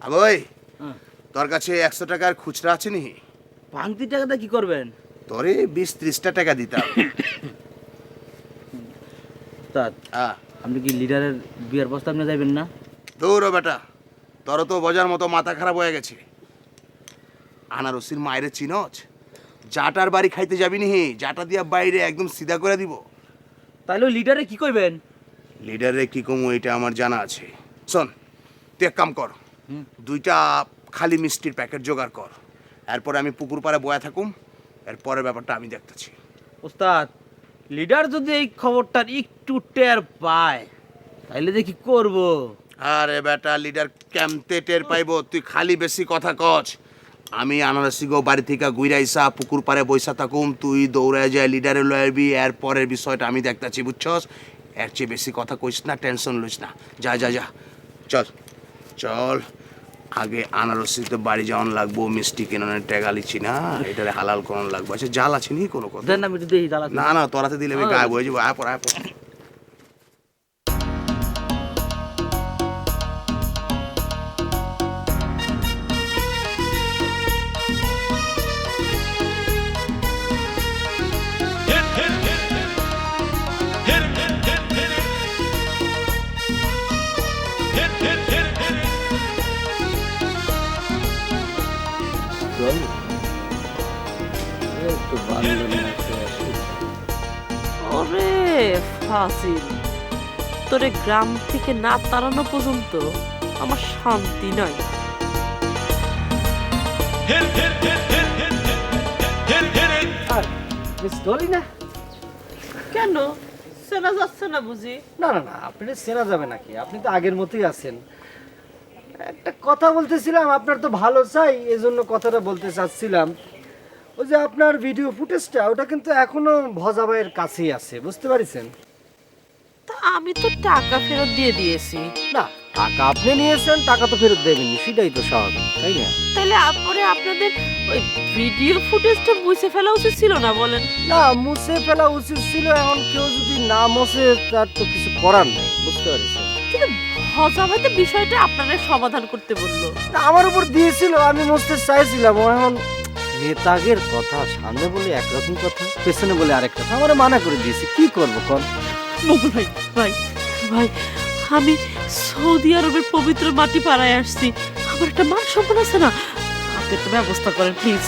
আবই তোর কাছে 100 টাকার খুচরা আছে নি? ভাঙতি টাকাটা কি করবেন? তোরে 20-30টা টাকা দিতাম। উস্তাদ, আপনি কি লিডারের বিয়ের প্রস্তাব নিয়ে যাবেন না? দৌড়ো বেটা, তোর তো বোঝার মতো মাথা খারাপ হয়ে গেছে। আনারসির মায়ের চিনচ? জাটার বাড়ি খাইতে যাবি নি, জাটা দিয়া বাইরে একদম সিধা করে দিব। তাহলে লিডারে কি কইবেন? লিডারে কি কমু এটা আমার জানা আছে। শোন, তুই এক কাম কর, 2টা খালি মিষ্টির প্যাকেট জোগাড় কর, এরপরে আমি পুকুর পাড়ে বয়া থাকুম, এরপরের ব্যাপারটা আমি দেখতেছি। ওস্তাদ, লিডার যদি এই খবরটার একটু টের পায় তাইলে যে কি করব? আরে বেটা, লিডার কেমতে টের পাইবো? তুই খালি বেশি কথা কচ। আমি আনারসি গো বাড়ি থেকে গুইরাইসা পুকুর পাড়ে বইসা থাকুম, তুই দৌড়ায় যায় লিডারে লয়াবি, এর পরের বিষয়টা আমি দেখতেছি, বুঝছস? এর চেয়ে বেশি কথা কইস না, টেনশন লইস না। যা যা যা, চল চল। আগে আনারসিতে বাড়ি যাওয়ান লাগবো, মিষ্টি কেনানোর টাকা লিচ্ছি না, এটারে হালাল করানো লাগবো। আচ্ছা, জাল আছে নি কোনো কথা? দেন, আমি একটু দেখি জ্বালা। না না, তোরাতে দিলে আমি গায়ে বয়ে যাবো। আয় পর, আয় পর। ওরে ফাসিল, তোরে গ্রাম থেকে না তাড়ানো পর্যন্ত আমার শান্তি নাই। না কেন চেনা যাচ্ছে না বুঝি? না না, আপনি চেনা যাবে নাকি? আপনি তো আগের মতোই আছেন। একটা কথা বলতেছিলাম, আপনার তো ভালো চাই, এজন্য কথাটা বলতে চাচ্ছিলাম। ওই যে আপনার ভিডিও ফুটেজটা, ওটা কিন্তু এখনো ভজাবাইয়ের কাছেই আছে, বুঝতে পারছেন? তা আমি তো টাকা ফেরত দিয়ে দিয়েছি। না, টাকা আপনি নিয়েছেন, টাকা তো ফেরত দেবেননি, সেটাই তো স্বাভাবিক, তাই না? তাহলে আপরে আপনাদের ওই ভিডিও ফুটেজটা মুছে ফেলা উচিত ছিল না বলেন? না, মুছে ফেলা উচিত ছিল। এখন কেউ যদি না মুছে, তার তো কিছু করার নেই, বুঝতে পারছেন? কিন্তু ভজাবাইতে বিষয়টা আপনারা সমাধান করতে বললো। না, আমার উপর দিয়েছিল, আমি মুছতে চাইছিলাম। এখন নেতাগের কথা সামনে বলে একরকম কথা, পেছনে বলে আরেক কথা, আমার মানা করে দিয়েছে। কি করবো কোন? বকুল ভাই, ভাই ভাই, আমি সৌদি আরবের পবিত্র মাটি পাড়ায় আসছি, আমার একটা মান সম্মান আছে না? আপনি একটা ব্যবস্থা করেন প্লিজ।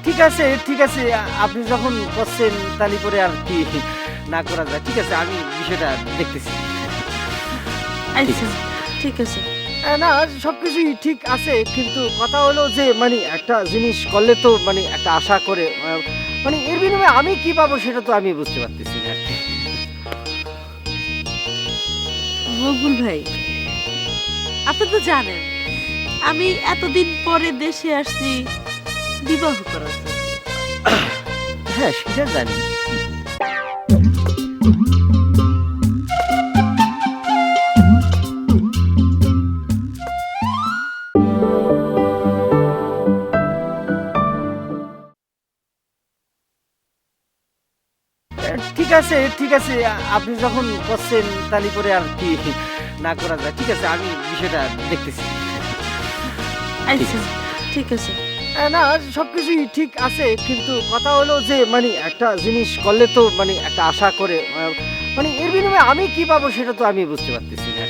ঠিক আছে ঠিক আছে, আপনি যখন করছেন তালি করে আর কি না করা যায়। ঠিক আছে, আমি বিষয়টা দেখতেছি। আচ্ছা, ঠিক আছে। না, সবকিছুই ঠিক আছে, কিন্তু কথা হলো যে মানে একটা জিনিস করলে তো মানে একটা আশা করে, মানে এর বিনিময়ে আমি কি পাবো সেটা তো আমি বুঝতে পারতেছি না। বকুল ভাই, আপনি তো জানেন আমি এতদিন পরে দেশে আসছি বিবাহ করার জন্য। হ্যাঁ, সেটা জানি। ঠিক আছে ঠিক আছে, আপনি যখন করছেন তালি করে আর কি না করা যায়। ঠিক আছে, আমি বিষয়টা দেখতেছি। আচ্ছা, ঠিক আছে। না, সবকিছুই ঠিক আছে, কিন্তু কথা হলো যে মানে একটা জিনিস করলে তো মানে একটা আশা করে, মানে এর বিনিময়ে আমি কি পাবো সেটা তো আমি বুঝতে পারতেছি না।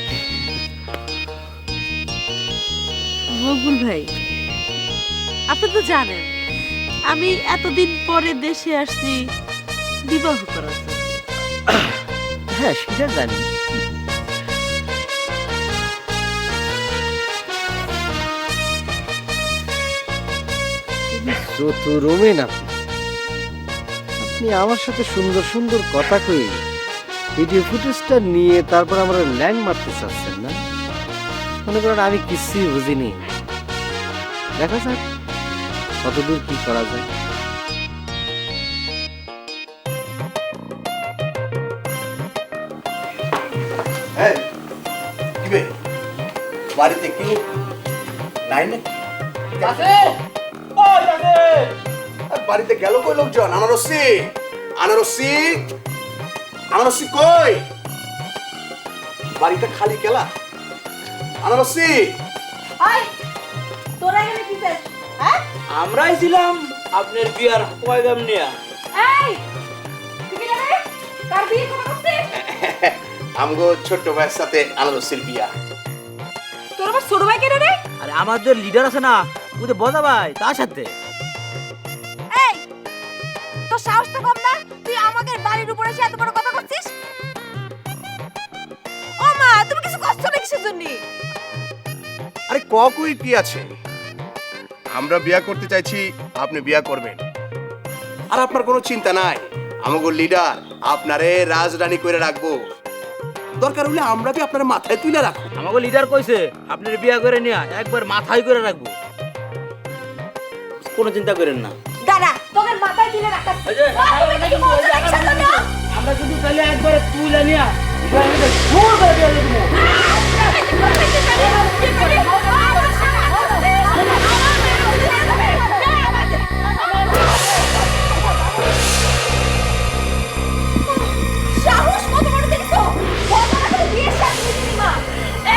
বকুল ভাই, আপনি তো জানেন আমি এতদিন পরে দেশে আসছি বিবাহ করার জন্য। হ্যাঁ, সেটা জানি। চতুরমেন আপনি, আপনি আমার সাথে সুন্দর সুন্দর কথা কই ভিডিও ফুটেজটা নিয়ে তারপর আমরা ল্যাং মারতে চাচ্ছেন না? মনে করেন আমি কিছুই বুঝিনি, দেখা যাক কতদূর কি করা যায়। হ্যাঁ কি বে বাড়িতে কি নাই নাকি? বাড়িতে গেল কই লোকজন? আনারসি আনারসি আনারসি কই? বাড়িটা খালি কেলা? আনারসি হাই তোরা এখানে কি চাস? হ্যাঁ আমরাই ছিলাম আপনার বিয়ার পয়গাম নিয়া। এই তুই কি রে কার বিয়ে কথা করছিস? আমগো ছোট ভাইয়ের সাথে আনারসির বিয়া। তোর আবার ছোট ভাই কেন রে? আরে আমাদের লিডার আছে না, ওই যে বজা ভাই, তার সাথে। এই তোর সাহস তো কম না, তুই আমাদের বাড়ির উপরে এসে এত বড় কথা করছিস? ও মা, তুমি কিছু করছো না কিসের জন্য? আরে কই কি আছে? আমরা বিয়া করতে চাইছি, আপনি বিয়া করবেন। আর আপনার কোনো চিন্তা নাই, আমাগো লিডার আপনারে রাজরানী করে রাখবো। দরকার হলে আমরা কি আপনার মাথায় তুলে রাখবো। আমাকে লিডার কইছে আপনার বিয়া করে নিয়া একবার মাথায় করে রাখবো, কোনো চিন্তা করেন না। দাঁড়া, তোদের মাথায় তুলে রাখা। আমরা যদি তাহলে একবার তুলে নিয়া জোর করে দিয়ে দেবো। সাহস কত বড় দেখছো? ভজরে করে বিয়ে শাদী দিবি মা।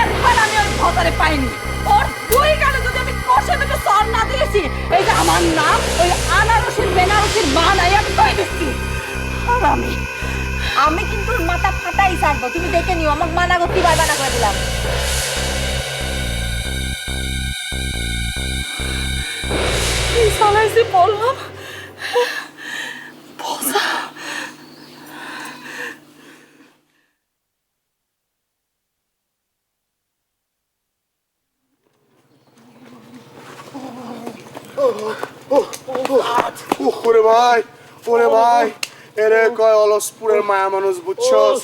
একবার আমি ওই ভজরে পাইনি। ওর দুই কানে যদি আমি কষে দুটো সর না দিয়েছি, এই যে আমার নাম ওই আনারসের বেনারসির মা নাই আমি কই দিচ্ছি। আর আমি কিন্তু ওর মাথা ফাটাই ছাড়বো, তুমি দেখে নিও। আমাকে মানা করতে পারবা না করে দিলাম। কি চালাইছি বললাম ভজা। ওরে ভাই, ওরে ভাই, এরে কয় অলসপুরের মায়া মানুষ, বুঝছস?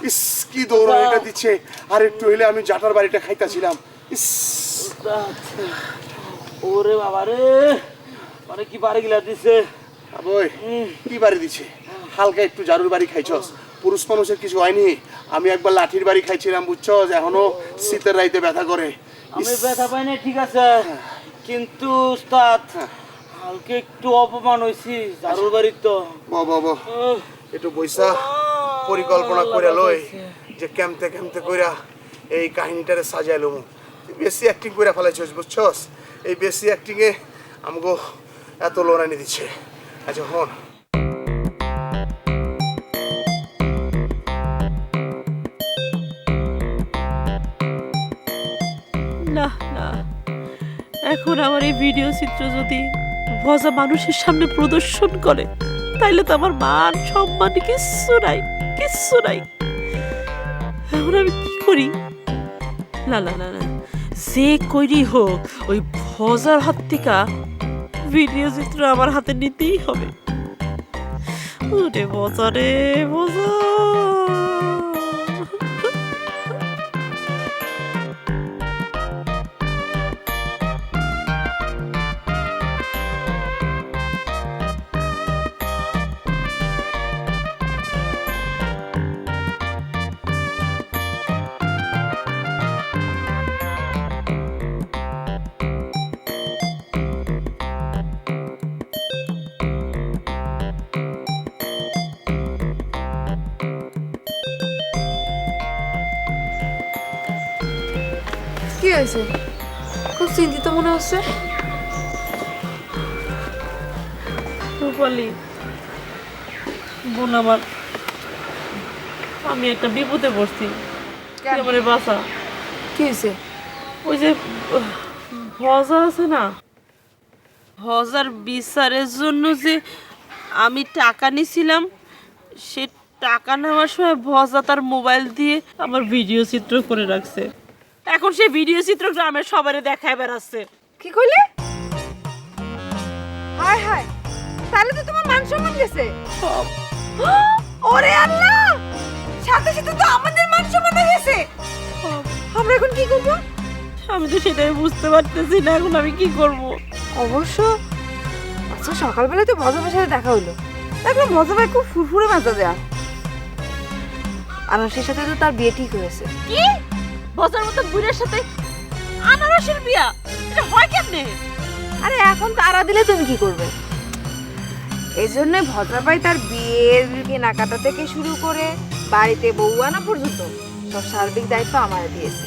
ইস কি দৌড় এটা দিচ্ছে। আর একটু হইলে আমি জাটার বাড়িটা খাইতাছিলাম। ইস ওরে বাবা রে, মানে কি বাড়ি গিলা দিছে। ওই কি বাড়ি দিছে? হালকা একটু জারুর বাড়ি খাইছস, পুরুষ মানুষের কিছু হয়নি। আমি একবার লাঠির বাড়ি খাইছিলাম, বুঝছস? এখনো শীতের রাইতে ব্যথা করে। আমি ব্যথা পাই না ঠিক আছে, কিন্তু উস্তাদ হালকা একটু অপমান হইছি জারুর বাড়ির তো। বাবা একটু বইসা পরিকল্পনা করে লই যে কেমতে কেমতে কইরা এই কাহিনীটারে সাজাইলুম। বেশি অ্যাক্টিং করে ফেলাইছস, বুঝছস? এই বেশি অ্যাক্টিং এ আমগো এত লোরানি দিচ্ছে। আচ্ছা হন, না না, এখন আমার এই ভিডিও চিত্র যদি ভজা মানুষের সামনে প্রদর্শন করে, তাইলে তো আমার মান সম্মান কিচ্ছু নাই, কিচ্ছু নাই। এখন আমি কি করি? না না না না, যে করি হোক ওই ভজার হাত থেকে ভিডিও চিত্র আমার হাতে নিতেই হবে। ওরে ভজা রে ভজা। কি হয়েছে? খুব চিন্তিত মনে হচ্ছে। রূপালি বোন আমার, আমি একটা বিপদে পড়ছি, এবারে বাসা। কি হয়েছে? ওই যে ভজা আছে না, ভজার বিচারের জন্য যে আমি টাকা নিছিলাম, সে টাকা নেওয়ার সময় ভজা তার মোবাইল দিয়ে আমার ভিডিও চিত্র করে রাখছে। এখন সেই ভিডিও চিত্র গ্রামের সবারে দেখায় বেড়াচ্ছে। কি কইলে? হায় হায়, তাহলে তো তোমার মান সম্মান গেছে। ওরে আল্লাহ, সাথে সাথে তো আমাদের মান সম্মান হয়ে গেছে। আমরা এখন কি করব? আমি তো সেটাই বুঝতে পারতেছি না এখন আমি কি করব। অবশ্য আচ্ছা সকালবেলা তো ভজবের সাথে দেখা হইলো, দেখলাম ভজ ভাই খুব ফুরফুরে মেজা দেয়া। আনারসের সাথে তো তার বিয়ে ঠিক হয়েছে। কি বজার মতো বুড়ের সাথে আনারসের বিয়া? এটা হয় কেমনে? আরে এখন তারা দিলে তুমি কি করবে? এই জন্য ভদ্রা ভাই তার বিয়ের কেনাকাটা থেকে শুরু করে বাড়িতে বউ আনা পর্যন্ত সব সার্বিক দায়িত্ব আমার দিয়েছে।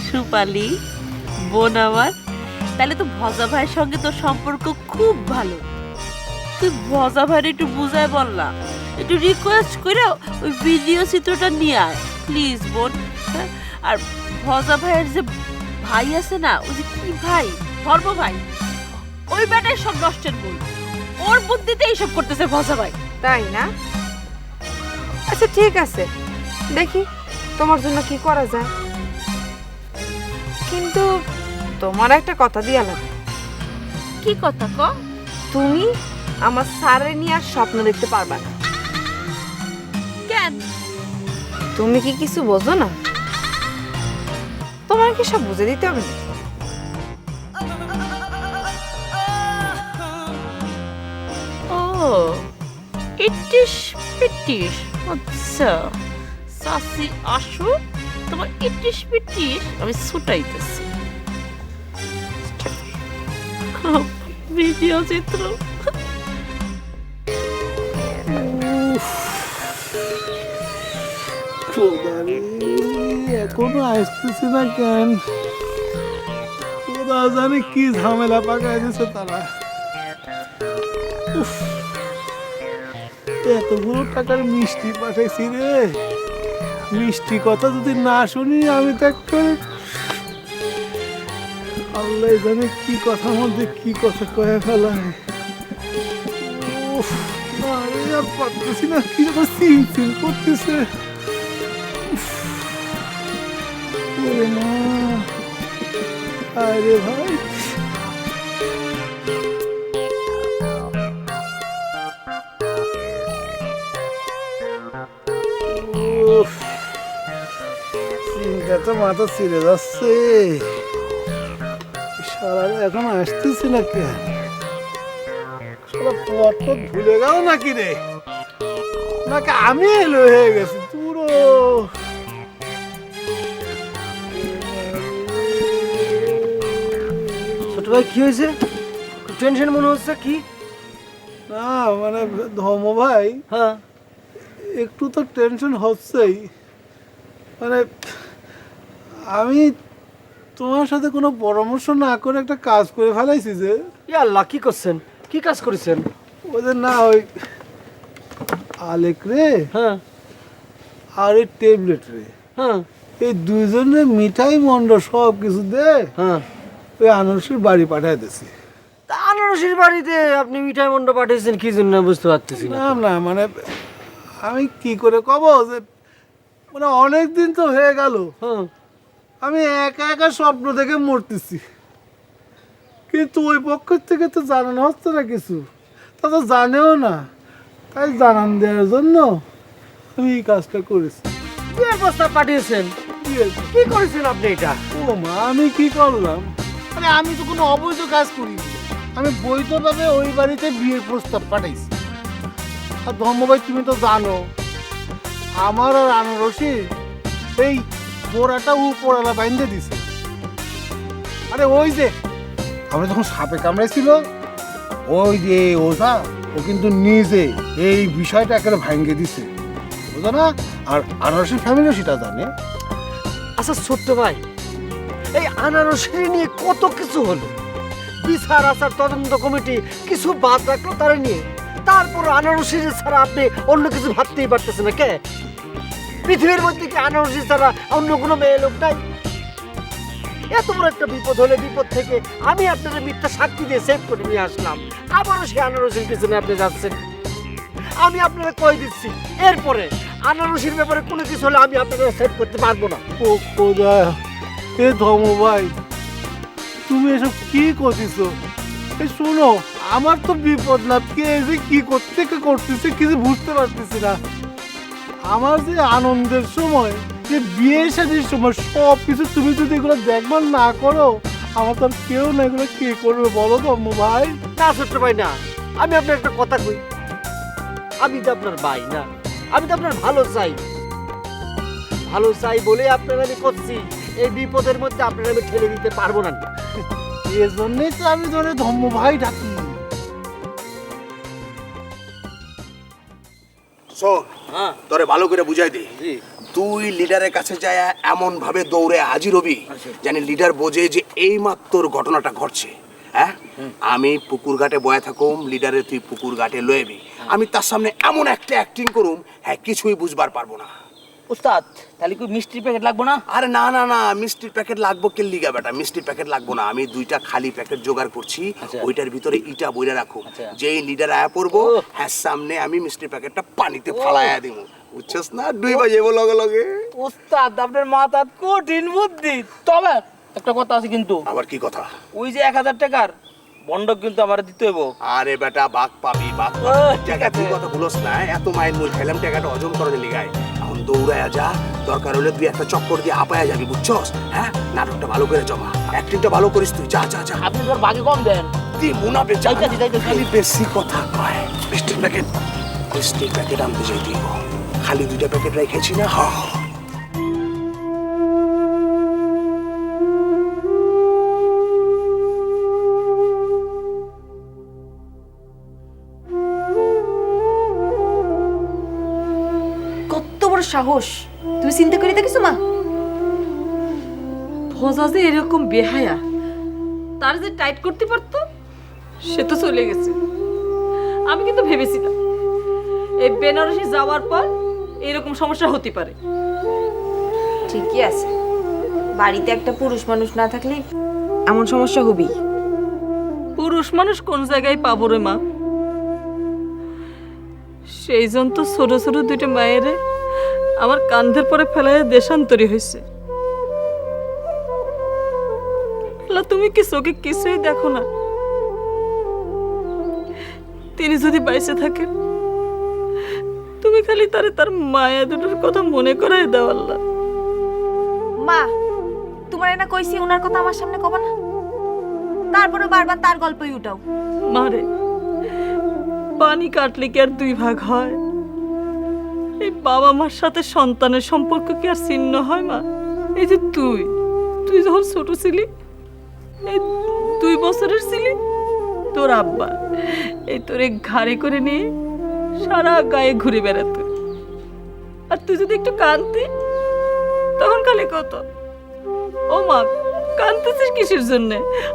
সুপালি বোন আমার, তাহলে তো ভজা ভাইয়ের সঙ্গে তোর সম্পর্ক খুব ভালো। তুই ভজা ভাইয়ের একটু বুঝায় বল না, একটু রিকোয়েস্ট করে ওই ভিডিও চিত্রটা নিয়ে আয় প্লিজ বোন। হ্যাঁ? আর ভজা ভাইয়ের যে ভাই আছে না, ওই যে কি ভাই, ধর্ম ভাই, ওই ব্যাটাই সব নষ্টের মূল। ওর বুদ্ধিতে এইসব করতেছে ভজা ভাই। তাই না? আচ্ছা ঠিক আছে, দেখি তোমার জন্য কি করা যায়। কিন্তু তোমার একটা কথা দিয়া লাগবে। কি কথা ক? তুমি আমার স্যারে নিয়ে আর স্বপ্ন দেখতে পারবা না। কেন? তুমি কি কিছু বোঝো না? তোমার কি সব বুঝে দিতে হবে না? ও ইটিশ পিটিশ, আচ্ছা সাসি আসো, তোমার ইটিশ পিটিশ আমি ছুটাইতেছি। ভিডিও চিত্র এখনো আসতেছে না কেন? খোদা জানে কি ঝামেলা পাকায় দিছে তারা। উফ, এতগুলো টাকার মিষ্টি পাঠাইছি রে, মিষ্টি কথা যদি না শুনি আমি তো একটা আল্লাহ জানে কি কথার মধ্যে কি কথা কয়ে ফেলায়। উফ, আরে আর পারতেছি না, কি যেন চিন করতেছে। ওরে মা, আরে ভাই চিন্তা তো মাথা ছিঁড়ে যাচ্ছে। সারা এখন আসতেছি না কেন? সারা পথ ভুলে গেল নাকি রে, নাকি আমি এলো হয়ে গেছি পুরো? ছোট ভাই কি হয়েছে? টেনশন মনে হচ্ছে কি? না মানে ধর্ম ভাই, হ্যাঁ একটু তো টেনশন হচ্ছেই। মানে আমি তোমার সাথে কোনো পরামর্শ না করে একটা কাজ করে ফেলাইছি যে। আল্লাহ, কি করছেন? কি কাজ করেছেন? ওদের না ওই আলেক রে, হ্যাঁ আর ওই ট্যাবলেট রে, হ্যাঁ এই দুইজনে মিঠাই মন্ড সব কিছু দে হ্যাঁ ওই আনারসের বাড়ি পাঠাই দিছি। তা আনারসের বাড়িতে আপনি মিঠাই মন্ড পাঠিয়েছেন কি জন্য বুঝতে পারতেছি না। না না মানে আমি কি করে কব যে, মানে অনেক দিন তো হয়ে গেল হ্যাঁ আমি একা একা স্বপ্ন দেখে মরতেছি, কিন্তু ওই পক্ষ থেকে তো জানানো হচ্ছে না কিছু, তা তো জানেও না, তাই জানান দেওয়ার জন্য আমি এই কাজটা করেছি। বিয়ের প্রস্তাব পাঠিয়েছেন? কি করেছেন আপনি এটা? ও মা, আমি কি করলাম? মানে আমি তো কোনো অবৈধ কাজ করিনি, আমি বৈধভাবে ওই বাড়িতে বিয়ের প্রস্তাব পাঠাইছি। আর ধর্মভাই তুমি তো জানো আমার আর আনারসি এই গোড়াটা উপরালা বাইন্ধে দিছে। আরে ওই যে আমরা যখন সাপে কামড়াইছিল, ওই যে ওঝা ও কিন্তু নিজে এই বিষয়টা একেবারে ভাঙ্গে দিছে, বুঝো না? আর আনারসির ফ্যামিলিও সেটা জানে। আচ্ছা ছোট্ট ভাই, এই আনারসের নিয়ে কত কিছু হলো, বিচার আচার তদন্ত কমিটি কিছু বাদ রাখলো তারা নিয়ে, তারপর আনারসি ছাড়া আপনি অন্য কিছু ভাবতেই পারতেছেন না। কে পৃথিবীর মধ্যে কি আনারসি ছাড়া অন্য কোনো মেয়ে লোক নাই? এত বড় একটা বিপদ হলে বিপদ থেকে আমি আপনাদের মিথ্যা সাক্ষী দিয়ে সেভ করে নিয়ে আসলাম, আবারও সেই আনারসির পিছনে আপনি যাচ্ছেন। আমি আপনারা কই দিচ্ছি, এরপরে আনারসির ব্যাপারে কোনো কিছু হলে আমি আপনাদের সেভ করতে পারবো না। ও খোদা, এ ধর্ম ভাই তুমি এসব কি করছিস? এই শোনো, আমার তো বিপদ লাভ কে যে কি করতে করতেছে কিছু বুঝতে পারতেছি না। আমার যে আনন্দের সময়, যে বিয়ে শাদীর সময় সব কিছু তুমি যদি এগুলো দেখবার না করো, আমার তো আর কেউ না, এগুলো কে করবে বলো তো আম্মু ভাই? না ছোট্ট ভাই না, আমি আপনার একটা কথা কই, আমি তো আপনার ভাই না, আমি তো আপনার ভালো চাই, ভালো চাই বলে আপনার আমি করছি। এই বিপদের মধ্যে আপনার আমি ঠেলে দিতে পারবো না। এই জন্যই তো আমি ধরে ধম্ম ভাই ডাকি। শোন, তোরে ভালো করে বুঝাই দে, তুই লিডারের কাছে যায় এমন ভাবে দৌড়ে হাজির হবি জানি লিডার বোঝে যে এই মাত্র ঘটনাটা ঘটছে। হ্যাঁ, আমি পুকুর ঘাটে বয়ে থাকুম, লিডারে তুই পুকুর ঘাটে লয়েবি, আমি তার সামনে এমন একটা অ্যাক্টিং করুম, হ্যাঁ কিছুই বুঝবার পারবো না। উস্তাদ তাহলে কি মিষ্টির প্যাকেট লাগবো না? আরে না না না, মিষ্টির প্যাকেট লাগবো কে লিগা বেটা, মিষ্টির প্যাকেট লাগবো না। আমি 2টা খালি প্যাকেট জোগাড় করছি, ওইটার ভিতরে ইটা বইরা রাখো। যেই লিডার আয়া পড়বো, হ্যাঁ সামনে আমি মিষ্টির প্যাকেটটা পানিতে ফালাইয়া দিব, বুঝছস না? 2 বাজে লগে লগে। উস্তাদ আপনার মাথার কঠিন বুদ্ধি। তবে একটা কথা আছে কিন্তু। আবার কি কথা? ওই যে 1000 টাকার বন্ডক কিন্তু আমার দিতে হইব। আরে বেটা বাঘ পাবি, বাঘ টাকা তুই কথা বলস না, এত মাইল মুল খেলাম টাকাটা হজম করার লিগায়। এখন দৌড়ায়া যা, দরকার হলে 2-1 চক্কর দিয়ে হাঁপায়া যাবি, বুঝছস? হ্যাঁ, নাটকটা ভালো করে জমা, অ্যাক্টিংটা ভালো করিস তুই, যা যা যা। আপনি তোর বাকি কম দেন। তুই মুনাফে যা, যাইতাছি। খালি বেশি কথা কয়। মিষ্টির প্যাকেট, মিষ্টির প্যাকেট আনতে যাই দিব, খালি 2টা প্যাকেট রেখেছি না। হ কত বড় সাহস, তুমি চিন্তা করি দেখিস মা? ভজা যে এরকম বেহায়া, তার যে টাইট করতে পারতো সে তো চলে গেছে। আমি কিন্তু ভেবেছিলাম এই বেনারসি যাওয়ার পর এরকম সমস্যা হতে পারে। ঠিকই আছে, বাড়িতে একটা পুরুষ মানুষ না থাকলে এমন সমস্যা হবেই। পুরুষ মানুষ কোন জায়গায় পাবো রে মা? সেই জন তো ছোট ছোট 2টা মায়েরে আমার কান্ধের পরে ফেলায় দেশান্তরী হয়েছে। তুমি কি চোখে কিছুই দেখো না? তিনি যদি বাইসে থাকেন, তুমি খালি তার মায়া দুটোর কথা মনে করাই দাও আল্লাহ। মা, তোমার না কইছি ওনার কথা আমার সামনে কবা না, তারপরে বারবার তার গল্পই উঠাও। মারে, পানি কাটলে কি আর 2 ভাগ হয়? এই বাবা মার সাথে সন্তানের সম্পর্ক কি আর ছিন্ন হয় মা? এই যে তুই যখন ছোট ছিলি, এই 2 বছরের ছিলি, তোর আব্বা এই তোরে ঘাড়ে করে নিয়ে সারা গায়ে ঘুরে বেড়াতো, আর তুই যদি একটু কাঁদতি তখন খালি কত, ও মা কাঁদতেছিস কিসের জন্য?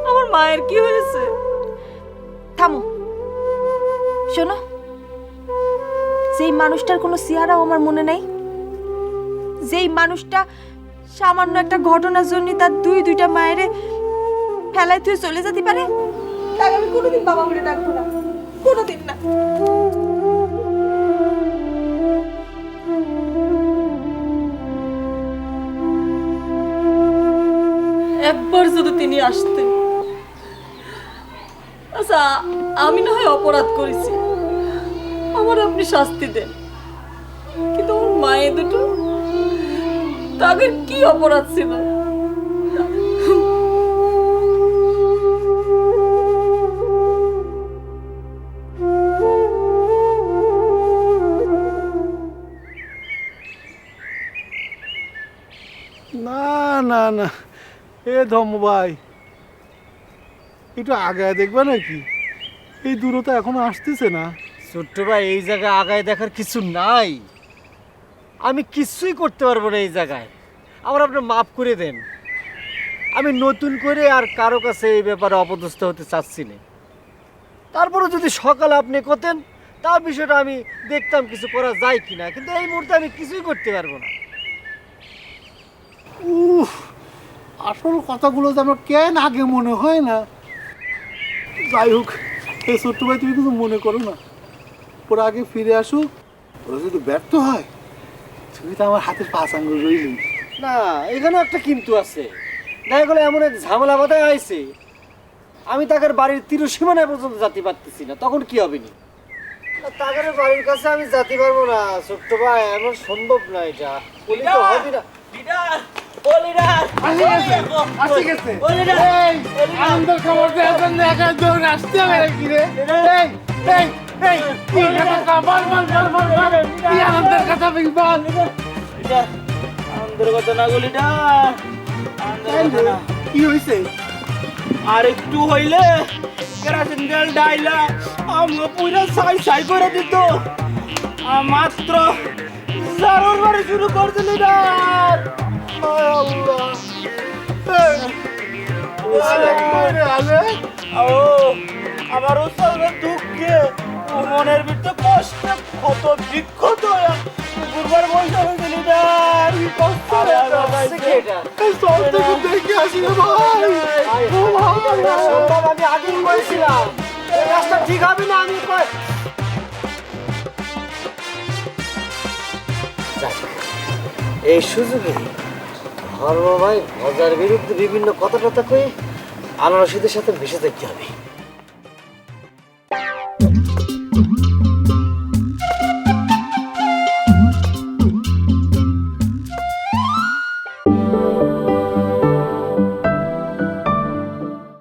আমার মায়ের কি হয়েছে? থামো, শোনো, যেই মানুষটার কোনো চেহারাও আমার মনে নাই, যেই মানুষটা সামান্য একটা ঘটনার জন্য তার 2টা মায়েরে ফেলায় তুই চলে যেতে পারে, তাই আমি কোনোদিন বাবা বলে ডাকবো না, কোনোদিন না। একবার যদি তিনি আসতেন, আচ্ছা আমি না হয় অপরাধ করেছি, আমার আপনি শাস্তি দেন, কিন্তু আমার মায়ের দুটো তাদের কি অপরাধ ছিল? না না না, এ ধম্ম ভাই একটু আগায় দেখবে নাকি? এই দূরতা এখনো আসতেছে না। ছোট্ট ভাই, এই জায়গায় আগায় দেখার কিছু নাই, আমি কিছুই করতে পারবো না এই জায়গায়, আমার আপনি মাফ করে দেন। আমি নতুন করে আর কারো কাছে এই ব্যাপারে অপদস্থ হতে চাচ্ছি না। তারপরে যদি সকালে আপনি করতেন তার বিষয়টা আমি দেখতাম কিছু করা যায় কিনা, কিন্তু এই মুহূর্তে আমি কিছুই করতে পারবো না। আসল কথাগুলো তো আমার কেন আগে মনে হয় না? যাই হোক, এই ছোট্ট ভাই তুমি কিছু মনে করো না, ওরা আগে ফিরে আসুক, ওরা যদি ব্যর্থ হয় তুমি তো আমার হাতের 5 আঙ্গুল রইলি। না, এখানে একটা কিন্তু আছে, দেখা গেলো এমন এক ঝামেলা বাধায় আইছে, আমি তাদের বাড়ির তীরসীমানায় পর্যন্ত যেতে পারতেছি না, তখন কি হবে নি? তাদের বাড়ির কাছে আমি যেতে পারবো না ছোট্ট ভাই, এমন সম্ভব না, এটা বলি তো হবে না। আসি গেছে। এই, আনন্দের খবর দেওয়ার জন্য একা দৌড়ে আসতে হবে নাকি রে? এই, এই, এই, কি কথা বল, বল, বল, বল, বল। কি আনন্দের কথা বল, বল। আনন্দের কথা না গলিটা, কি হয়েছে? আর একটু হইলে কেরাসিন তেল ডাইলা আমরা পুরা সাই সাই করে দিত। মাত্র জারুর বাড়ি শুরু করছিল না। আমার দুঃখে মনের ভিতরে কষ্ট কত বিক্ষত গুরবার বসে হয়েছিল না। দেখে আসি রে ভাই। আমি আগেই বলেছিলাম এই রাস্তা ঠিক হবে না। আমি এই সুযোগে ধর্ম ভাই ভজার বিরুদ্ধে বিভিন্ন কথা টথা কয়ে আনারসিদের সাথে মিশে দেখতে হবে।